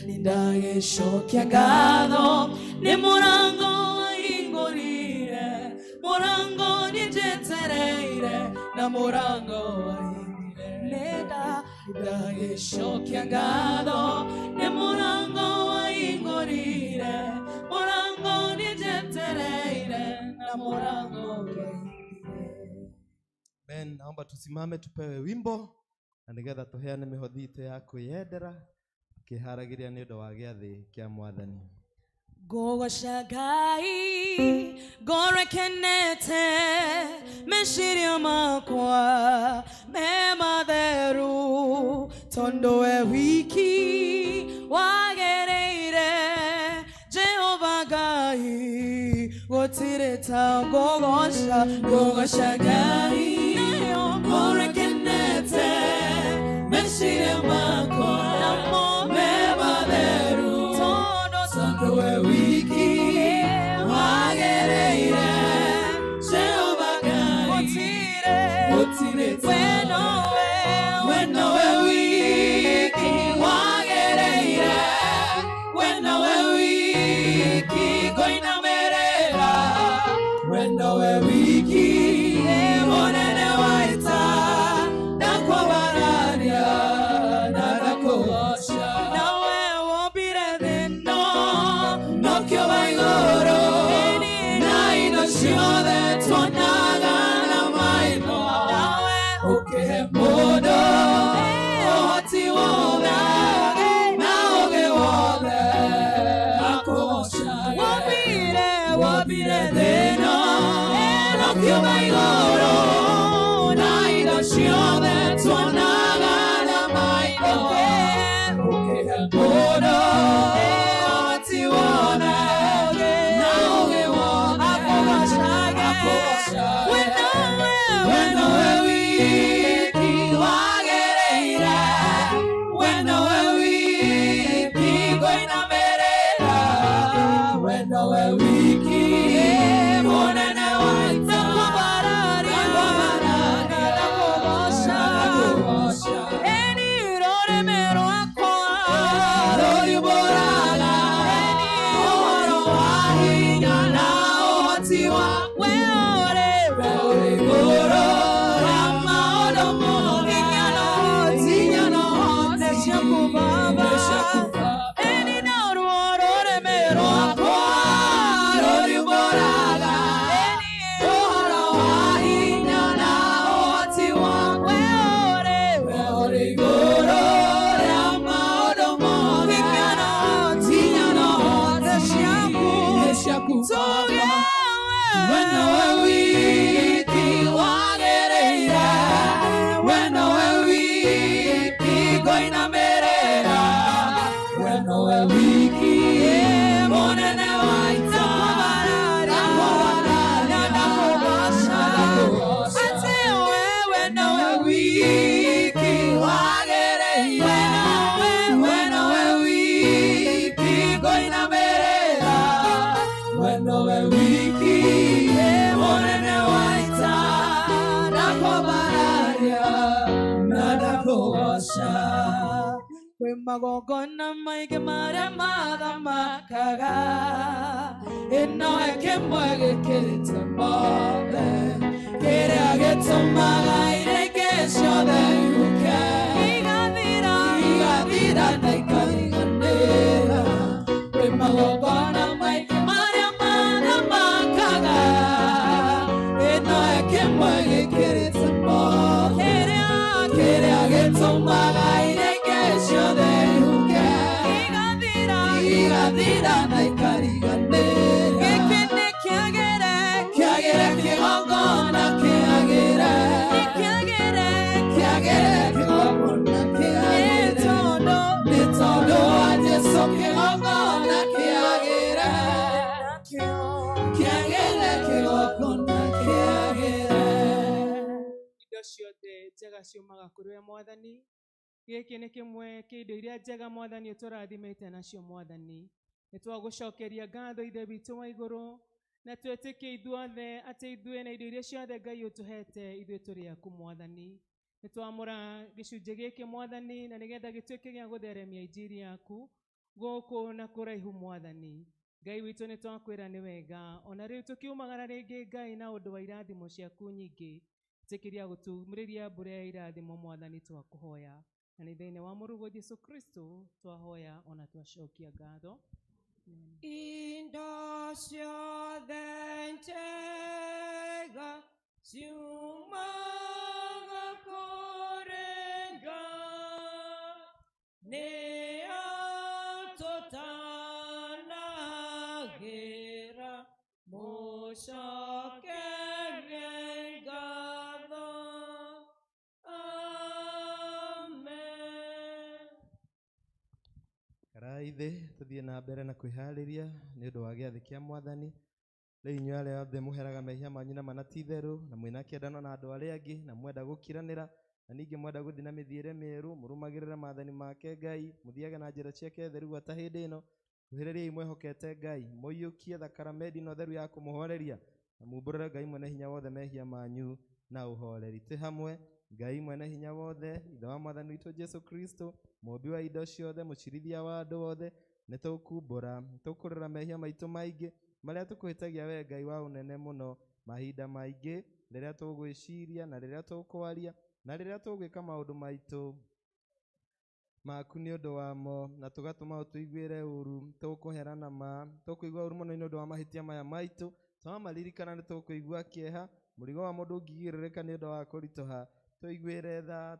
Nĩndagĩcokia ngatho nĩ mũrango wahingũrire, mũrango nĩnjetereire na mũrango wahingũrire. Nĩndagĩcokia ngatho nĩ mũrango wahingũrire, mũrango nĩnjetereire na mũrango wahingũrire. Ben, naomba tusimame tupewe wimbo na nĩgetha tuheane mĩhothi itũ ya kwĩyendera kĩharagĩria nĩ ũndũ wa gĩathĩ kĩa Mwathani. Ngũgoca Ngai ngorekenete, meciria makwa me matheru, tondũ we wiki wagĩrĩire. Jehova Ngai gũtirĩ ta ngũgoca Ngai ngorekenete, meciria makwa we wiki wagĩrĩire. Jehova Ngai gũtirĩ we nowe wiki wagĩrĩire, we nowe wiki ngũinamĩrĩra, we nowe wiki mũnene wa ita, ndakwambararia na ndakũgoca. Nawe wombire thĩno nokĩoba igũrũ na indo ciothe tuonaga na maitho, nawe ũkĩhe mũndũ ũhoti wothe na ũgĩ wothe akũgoca. Wombire thĩno nokĩoba igũrũ na indo ciothe tuonaga na maitho, ũkĩhe mũndũ kwĩ magongona maingĩ marĩa mathamakaga, ĩno ĩkĩmwe gĩkĩrĩte mothe, kĩrĩa gĩtũmaga iria ingĩ ciothe ihuke, igathira na ikariganĩra. Kwĩ magongona maingĩ marĩa mathamakaga, ĩno ĩkĩmwe gĩkĩrĩte mothe, kĩrĩa gĩtũmaga iria ingĩ ciothe ihuke, igathira na ikariganĩra. Gĩkĩ nĩ kĩagĩre kĩgongona, kĩagĩre kĩgongona, kĩagĩre nĩ tondũ wa Jesũ, kĩgongona kĩagĩre kĩgongona, kĩagĩre. Indo ciothe njega ciumaga kũrĩ we Mwathani. Gĩkĩ nĩ kĩmwe kĩa indo iria njega Mwathani ũtũrathimĩte nacio Mwathani. Nĩ twagũcokeria ngatho Ithe witũ wa igũrũ, na twĩtĩkie ithuothe atĩ ithuĩ na indo iria ciothe Ngai ũtũhete ithuĩ tũrĩ aku Mwathani. Nĩ twamũra gĩcunjĩ gĩkĩ Mwathani, na nĩgetha gĩtuĩke gĩa gũtheremia injiri yaku gũkũ na kũraihu Mwathani. Ngai witũ nĩ twakwĩra nĩ wega, ona rĩu tũkiumagara rĩngĩ Ngai na ũndũ wa irathimo ciaku nyingĩ, tĩkĩria gũtumĩrĩria mbura ya irathimo Mwathani twakũhoya, na nĩ thĩinĩ wa mũrũgũ Jesũ Kristo twahoya ona twacokia ngatho. Indo ciothe njega ciumaga kũrĩ Ngai, nĩyo tũtanagĩra, mũcokerie ngatho. Amen. Karai thĩ tũthiĩ na mbere na kwĩharĩria nĩ ũndũ wa gĩathĩ kĩa Mwathani. Rĩu inyuĩ arĩa othe mũheraga mehia manyu na mana ti itherũ, na mwĩna kĩendano na andũ arĩa angĩ, na mwenda gũkiranĩra, na ningĩ mwenda gũthiĩ na mĩthiĩre mĩerũ, mũrũmagĩrĩre maathani make Ngai, mũthiage na njĩra ciake theru gwata hĩndĩ ĩno. Kuhĩrĩriai mwehokete Ngai, mũiyũkie thakramenti na theru ya kũmũhoreria, na mumbũrĩre Ngai mwene hinya wothe mehia manyu na ũhoreri. Twĩ hamwe. Ngai mwene hinya wothe, Ithe wa Mwathani witũ Jesũ Kristo, mũmbi wa indo ciothe, mũcirithia wa andũ othe, nĩ tũkumbũra, tũkũrĩra mehia maitũ maingĩ marĩa tũkwĩtagia we Ngai wa ũnene mũno, mahinda maingĩ rĩrĩa tũgwĩciria na rĩrĩa tũkwaria na rĩrĩa tũgwĩka maũndũ maitũ maku nĩ ũndũ wamo, na tũgatũma ũtũiguĩre ũru, tũkũherana ma, tũkũigua ũru mũno nĩ ũndũ wa mahĩtia maya maitũ, twamaririkana nĩ tũkũigua kĩeha, mũrigo wa mũndũ ũngĩgĩrĩrĩka nĩ ũndũ wa kũritũha, tũiguĩre tha,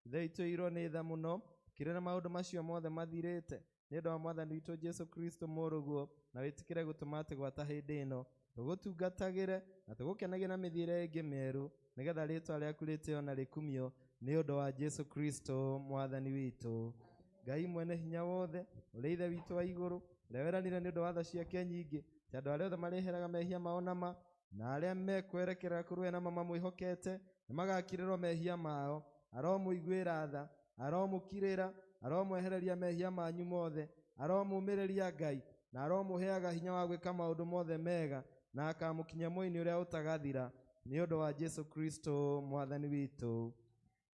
ithe witũ irwo nĩ tha mũno, kĩrĩra maũndũ macio mothe mathirĩte nĩ ũndũ wa Mwathani witũ Jesũ Kristo mũrũguo, na wĩtĩkĩre gũtũma atĩ gwata hĩndĩ ĩno tũgũtungatagĩre na tũgũkenagie na mĩthiĩre ĩngĩ mĩerũ, nĩgetha rĩtwa rĩaku rĩtĩo na rĩkumio nĩ ũndũ wa Jesũ Kristo Mwathani witũ. Ngai mwene hinya wothe, ũrĩ Ithe witũ wa igũrũ, ũrĩa weranire nĩ ũndũ wa tha ciake nyingĩ, atĩ andũ arĩa othe marĩheraga mehia mao nama, na arĩa mekwerekerera kũrĩ we nama mamwĩhokete, nĩ magakirĩrwo mehia mao, aromũiguĩra tha, aromũkirĩra, aromwehereria mehia manyu mothe, aromũmĩrĩria Ngai, na aromũheaga hinya wa gwĩka maũndũ mothe mega, na akamũkinyia muoyo-inĩ ũrĩa ũtagathira nĩ ũndũ wa Jesũ Kristo Mwathani witũ.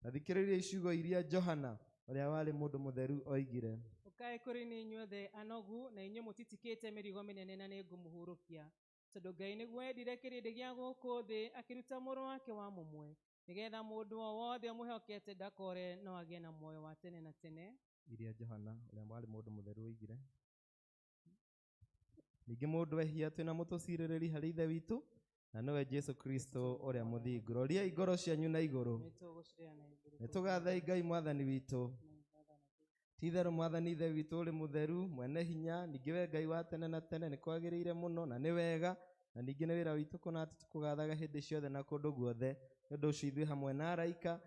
Tathikĩrĩria iciugo iria Johana ũrĩa warĩ mũndũ mũtheru oigire. Ũkae kũrĩ niĩ inyuothe anogu, na inyuĩ mũtitikĩte mĩrigo mĩnene, na nĩ ngũmũhurũkia. Tondũ Ngai nĩguo endire kĩrĩndĩ gĩa gũkũ thĩ, akĩruta mũrũ wake wa mũmwe, nĩgetha mũndũ o wothe ũmwĩhokete ndakore no agĩe na muoyo wa tene na tene. Iria Johana ũrĩa warĩ mũndũ mũtheru oigire. Ningĩ mũndũ ehia twĩna mũtũcirĩrĩri harĩ Ithe witũ, na nĩwe Jesũ Kristo ũrĩa mũthingu. Roriai ngoro cianyu na igũrũ, nĩtũgathai Ngai Mwathani witũ. Ti itherũ Mwathani Ithe witũ ũrĩ mũtheru, mwene hinya, ningĩ we Ngai wa tene na tene, nĩ kwagĩrĩire mũno na nĩ wega, na ningĩ nĩ wĩra witũ kũna atĩ tũkũgathaga hĩndĩ ciothe na kũndũ guothe. Nĩ ũndũ ũcio ithuĩ hamwe na araika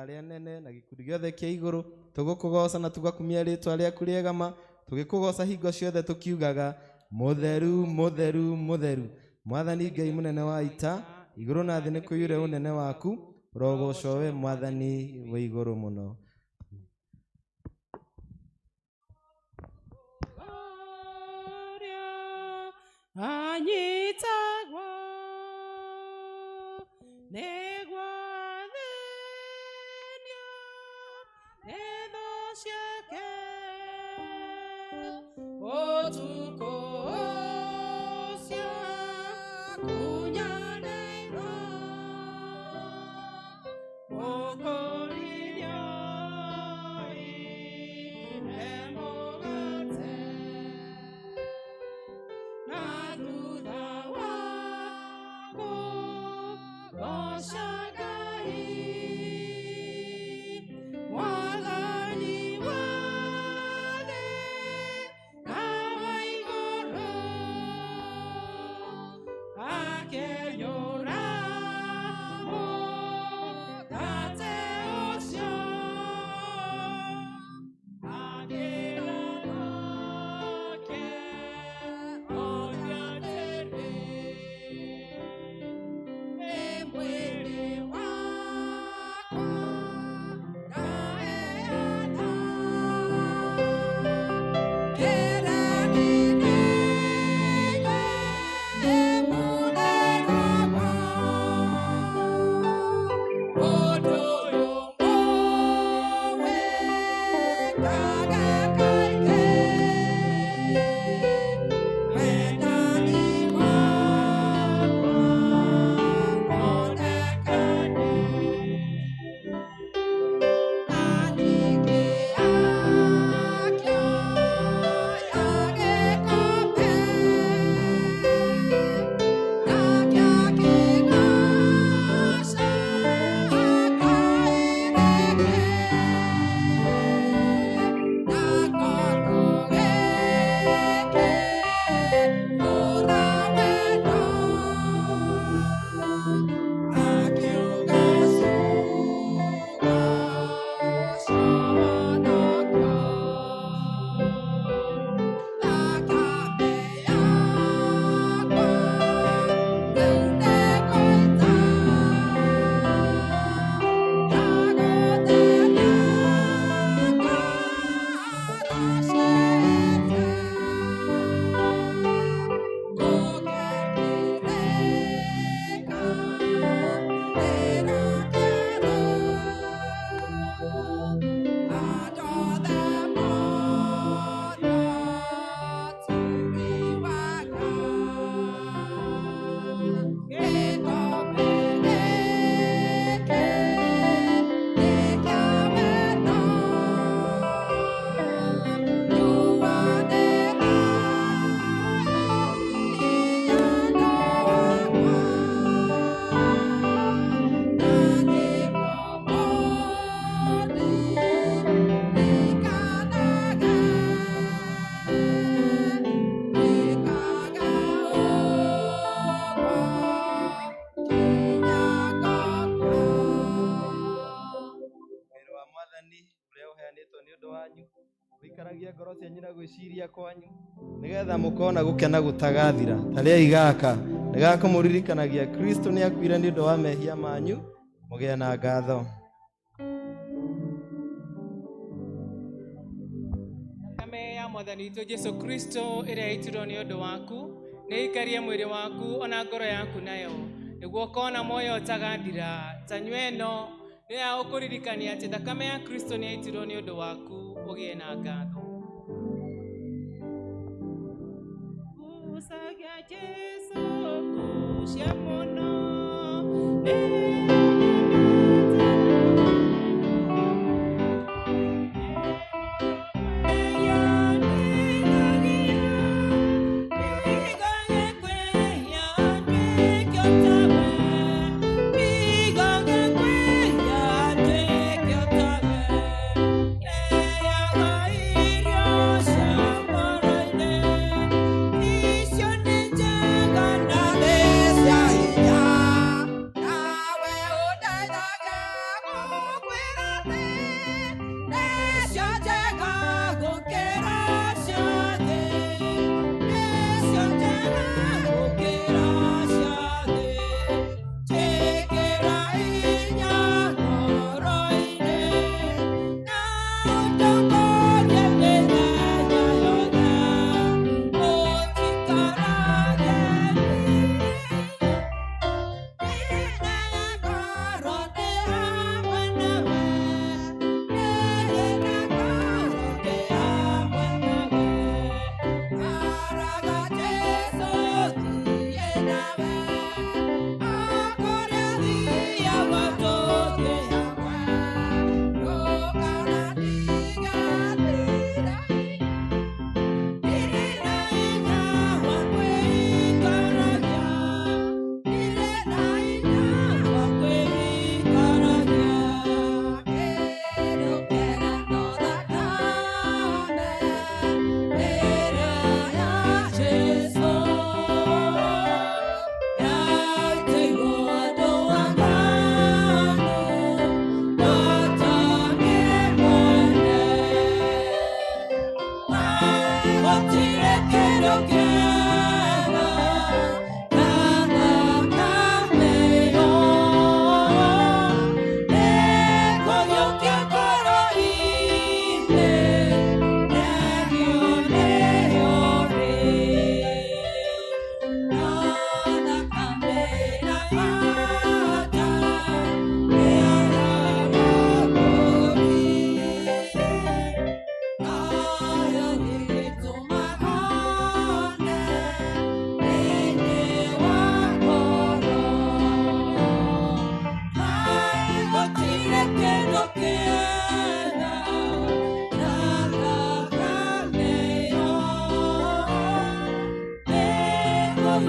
arĩa nene na gĩkundi gĩothe kĩa igũrũ, tũgũkũgoca na tugakumia rĩtwa rĩaku rĩegama, tũgĩkũgoca hingo ciothe tũkiugaga mũtheru, mũtheru, mũtheru, Mwathani Ngai mũnene wa ita, igũrũ na thĩ nĩ kũiyũre ũnene waku, ũrogocwo we Mwathani wa igũrũ mũno. Anyitagwo nĩ gwathĩnio nĩ thũ Ikaragia ngoro cianyu na gwiciria kwanyu nigetha mukona gukena gutagathira taria igaka nigakumũririkanagia Kristo ni akuire ni undu wa mehia manyu mugie na ngatho. Thakame ya Mwathani witũ Jesu Kristo ĩrĩa yaitirwo nĩ ũndũ waku nĩ ĩikarie mwĩrĩ waku ona ngoro yaku nayo nĩguo ũkona muoyo ũtagathira. Tanyua ĩno nĩ ya gũkũririkania atĩ thakame ya Kristo nĩ yaitirwo nĩ ũndũ waku ugie na ngatho. Gucagia Jesu gucia mũno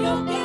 Thank you.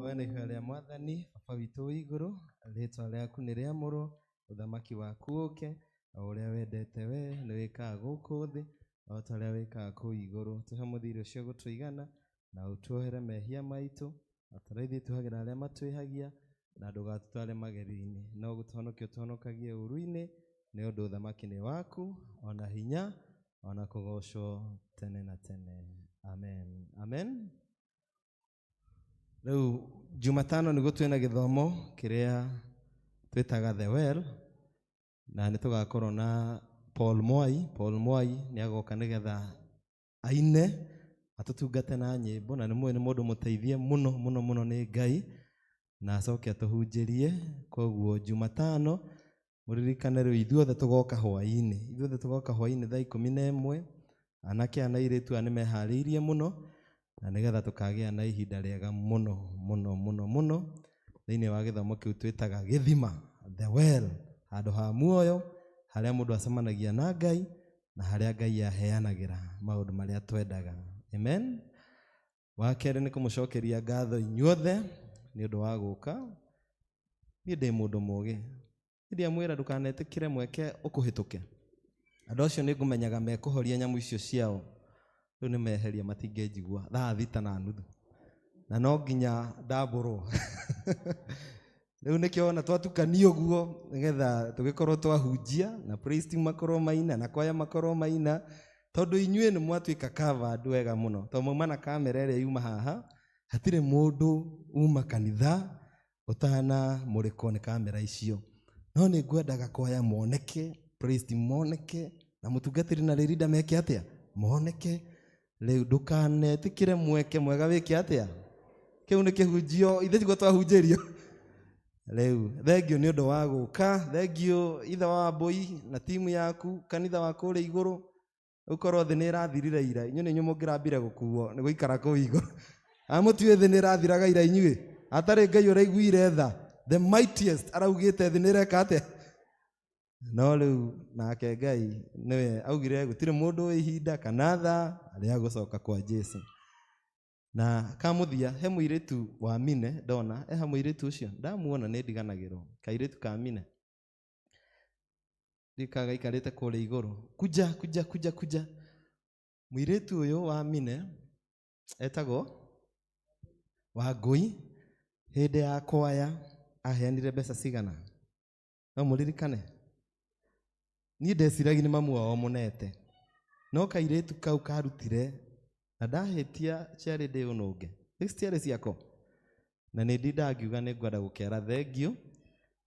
Wene ihoya rĩa Mwathani, Baba witũ wĩ igũrũ, rĩĩtwa rĩaku nĩ rĩamũrwo, ũthamaki waku ũke, o ũrĩa wendete we nĩ wĩkaga gũkũ thĩ, o ta ũrĩa wĩkaga kũu igũrũ. Tũhe mũthithũ ũcio gũtũigana, na ũtuohere mehia maitũ, o ta ũrĩa ithuĩ tuohagĩra arĩa matwĩhagia, na ndũgatũtware magerio-inĩ, no gũtũhonokia ũtũhonokagie ũru-inĩ, nĩ ũndũ ũthamaki nĩ waku, ona hinya, ona kũgocwo tene na tene. Amen. Amen. Rĩu Jumatano nĩguo twĩna gĩthomo kĩrĩa twĩtaga The Well, na nĩ tũgakorwo na Paul Mwai. Paul Mwai nĩ agoka nĩgetha aine, atũtungate na nyĩmbo, na nĩ mũndũ mũteithie mũno mũno mũno nĩ Ngai, na acoke atũhunjĩrie. Koguo Jumatano mũririkane rĩu ithuothe tũgoka hwaĩ-inĩ, thaa 11, anake ana airĩtu aya nĩ meharĩirie mũno, na nĩgetha tũkagĩa na ihinda rĩega mũno mũno mũno mũno thĩinĩ wa gĩthomo kĩu twĩtaga gĩthima, The Well, handũ ha muoyo, harĩa mũndũ acemanagia na Ngai, na harĩa Ngai aheanagĩra maũndũ marĩa twendaga. Amen. Wa kerĩ nĩ kũmũcokeria ngatho inyuothe nĩ ũndũ wa gũka. Niĩ ndĩ mũndũ mũũgĩ, ndiamwĩra ndũkanetĩkĩre mweke ũkũhĩtũke. Andũ acio nĩ ngũmenyaga mekũhoria nyamũ icio ciao, rĩu nĩ meheria matingĩnjigua thaa 6:30, na no nginya ndambũrwo. Rĩu nĩkĩo ona twatukanio ũguo nĩgetha tũgĩkorwo twahunjia na praise team makorwo maina na kwaya makorwo maina, tondũ inyuĩ nĩ mwatuĩka covered wega mũno. Tondũ mauma na kamera ĩrĩa yuma haha, hatirĩ mũndũ uma kanitha ũtana mũrĩkwo nĩ kamera icio. No nĩ ngwendaga kwaya moneke, praise team moneke, na mũtungatĩri na leader meke atĩa moneke. Rĩu ndũkanetĩkĩre mweke mwega wĩke atĩa. Kĩu nĩ kĩhunjio, ithe tiguo twahunjĩrio. Rĩu thengio nĩ ũndũ wa gũka, thengio ithe wa Mbũi na timu yaku, kanitha wa kũrĩa igũrũ. Ũkorwo thĩ nĩ ĩrathirire ira, inyuĩ nĩ inyuĩ mũngĩrambire gũkuo nĩ gũikara kũu igũrũ. Amũtiũĩ thĩ nĩ ĩrathiraga ira inyuĩ, atarĩ Ngai ũraiguire tha, the mightiest araugĩte thĩ nĩ ĩreka atĩa. No rĩu nake Ngai nĩwe augire gũtirĩ mũndũ wĩ ihinda kana tha rĩa gũcoka kwa Jesũ. Na kamũthia he mũirĩtu wa Mine ndona, eha mũirĩtu ũcio ndamuona nĩ ndiganagĩrwo, kairĩtu ka Mine ndikaga ikarĩte kũrĩa igũrũ, kuja. Mũirĩtu ũyũ wa Mine etagwo Wangũi. Hĩndĩ ya kwaya aheanire mbeca cigana? No mũririkane? Niĩ ndeciragia nĩ mamu wao mũnete, no kairĩtu kau karutire, na ndahĩtia ciarĩ ndĩ ũnũnge, citiarĩ ciako, na nĩ ndinda ngiuga nĩ ngwenda gũkera thengio,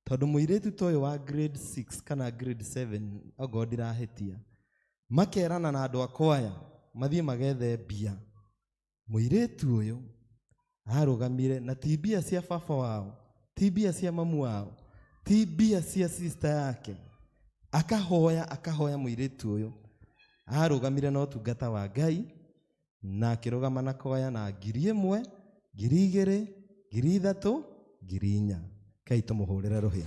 tondũ mũirĩtu toyũ wa grade 6 kana grade 7 ogo ndirahĩtia, makerana na andũ a kwaya mathiĩ magethe mbia. Mũirĩtu ũyũ arũgamire na ti mbia cia baba wao, ti mbia cia mamu wao, ti mbia cia sister yake, akahoya mũirĩtu ũyũ, arũgamire na ũtungata wa Ngai, na akĩrũgama na kwaya na 1,000, 2,000, 3,000, 4,000. Kai tũmũhũrĩre rũhĩ.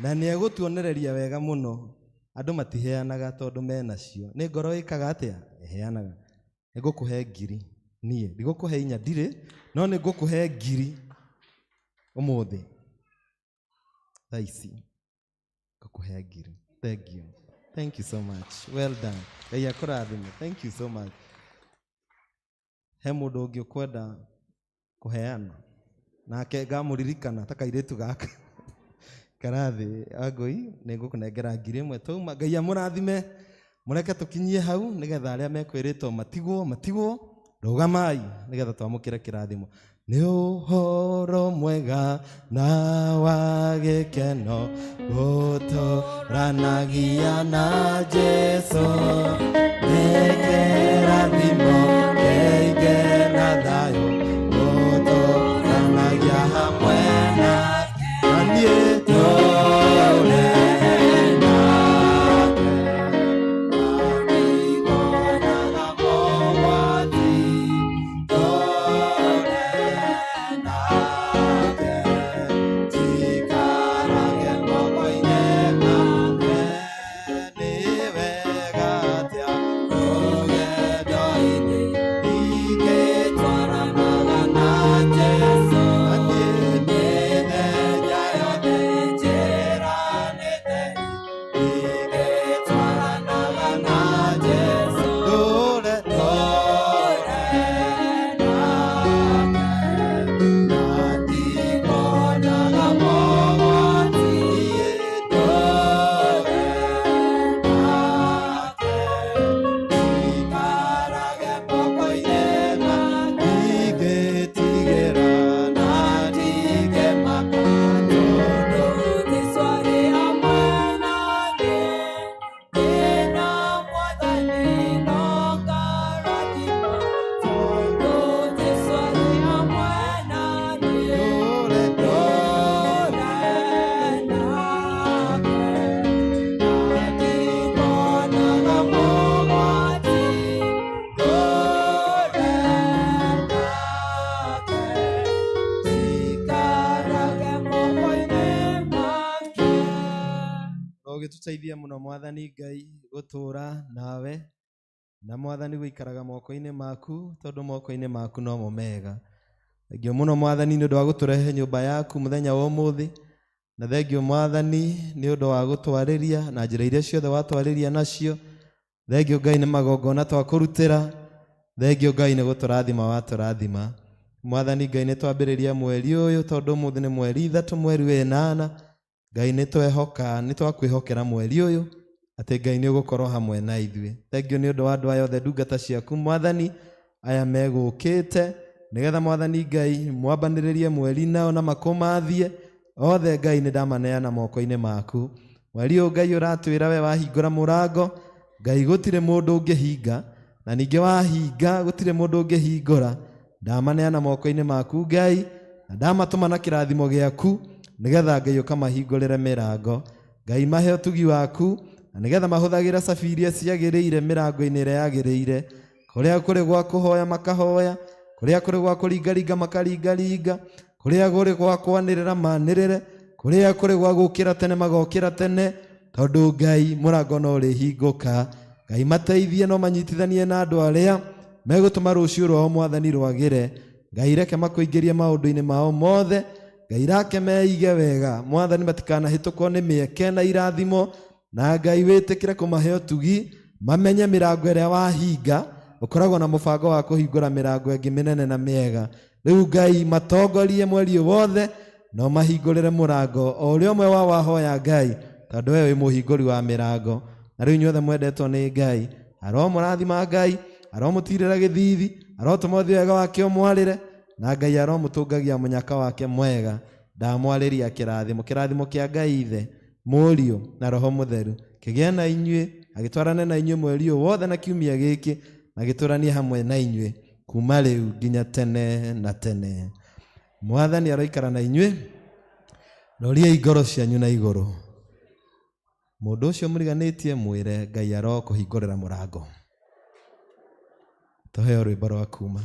Na nĩ egũtuonereria wega mũno. Andũ matiheanaga tondũ menacio, nĩ ngoro ĩkaga atĩa ĩheanaga. Nĩ ngũkũhe 1,000, niĩ ndigũkũhe 4 ndirĩ, no nĩ ngũkũhe 1,000 ũmũthĩ. Thaa ici ngũkũhe 1,000. Thank you. Thank you so much. Well done. Ngai akũrathime. Thank you so much. He mũndũ ũngĩ ũkwenda kũheana, nake ngamũririkana ta kairĩtu gaka karathi. Wangũi nĩ ngũkũnengera 1,000 tauma. Ngai amũrathime, mũreke tũkinyie hau nĩgetha arĩa mekwĩrĩtwo matigwo rũgamai nĩgetha twamũkĩre kĩrathimo. Nĩ ũhoro mwega na wa gĩkeno gũtũranagia na Jesũ, nĩ kĩrathimo kĩingĩ na thayũ gũtũranagia hamwe nake, na niĩ tũre nake arĩkonaga mũgwati, tũre nake tikarage moko-inĩ make, nĩ wega tuteithie muno mwathani Ngai gutura nawe na mwathani guikaraga moko-ini maku tondu moko-ini maku no mo mega. Thengio muno mwathani ni undu wa guturehe nyumba yaku muthenya wa umuthi, na thengio mwathani ni undu wa gutwariria na njira iria ciothe watwariria nacio. Thengio Ngai ni magongona twakurutira, thengio Ngai ni guturathima waturathima. Mwathani Ngai ni twambiriria mweri uyu tondu umuthi ni mweri 3 mweri wa 8. Ngai ni twehoka ni twakwihokera mweri uyu ati Ngai ni ugukorwo hamwe na ithuĩ. Thengio ni undu wa andu aya othe ndungata ciaku mwathani aya megukite nigetha mwathani Ngai mwambaniririe mweri nao na makumathie othe. Ngai ni ndamaneana moko-ini maku. Mweri uyu Ngai uratwira we wahingura murango, Ngai gutire mundu ungihinga, na ninge wahinga gutire mundu ungihingura. Ndamaneana moko-ini maku Ngai, na ndamatuma na kirathimo giaku nigetha Ngai ukamahingurire mirango. Ngai mahe utugi waku na nigetha mahuthagira cabi ciagiriire mirango-ini ĩrĩa yagiriire. Kuria kuri gwa kuhoya makahoya, kuria kuri gwa kuringaringa makaringaringa, kuria kuri gwa kwanirira manirire, kuria kuri gwa gukira tene magokira tene, tondu Ngai murango no rihinguka. Ngai mateithie no manyitithanie na andu aria megutuma rucio rwao mwathani rwagire. Ngai reke makuingirie maundu-ini mao mothe. Ngai rake meige wega mwathani matikanahĩtũkwo nĩ mĩeke na irathimo, na Ngai wĩtĩkĩre kũmahe ũtugi mamenye mĩrango ĩrĩa wahinga. Ũkoragwo na mũbango wa kũhingũra mĩrango ĩngĩ mĩnene na mĩega. Rĩu Ngai matongorie mweri wothe no mahingũrĩre mũrango o ũrĩa ũmwe wa wahoya Ngai, tondũ we wĩ mũhingũri wa mĩrango. Na rĩu inyuothe mwendetwo nĩ Ngai, aromũrathima Ngai, aromũtirĩra gĩthithi, arotũma ũthiĩ wega wake ũmwarĩre, na Ngai aromũtũngagia mũnyaka wake mwega. Ndamwarĩria kĩrathimo, kĩrathimo kĩa Ngai Ithe, Mũriũ na Roho Mũtheru kĩgĩe na inyuĩ, agĩtwarane na inyuĩ mweri ũyũ wothe na kiumia gĩkĩ, na gĩtũranie hamwe na inyuĩ kuma rĩu nginya tene na tene. Mwathani aroikara na inyuĩ, roriai ngoro cianyu na igũrũ. Mũndũ ũcio mũriganĩtie mwĩre Ngai arokũhingũrĩra mũrango. Tũheo rwĩmbo rwa kuma.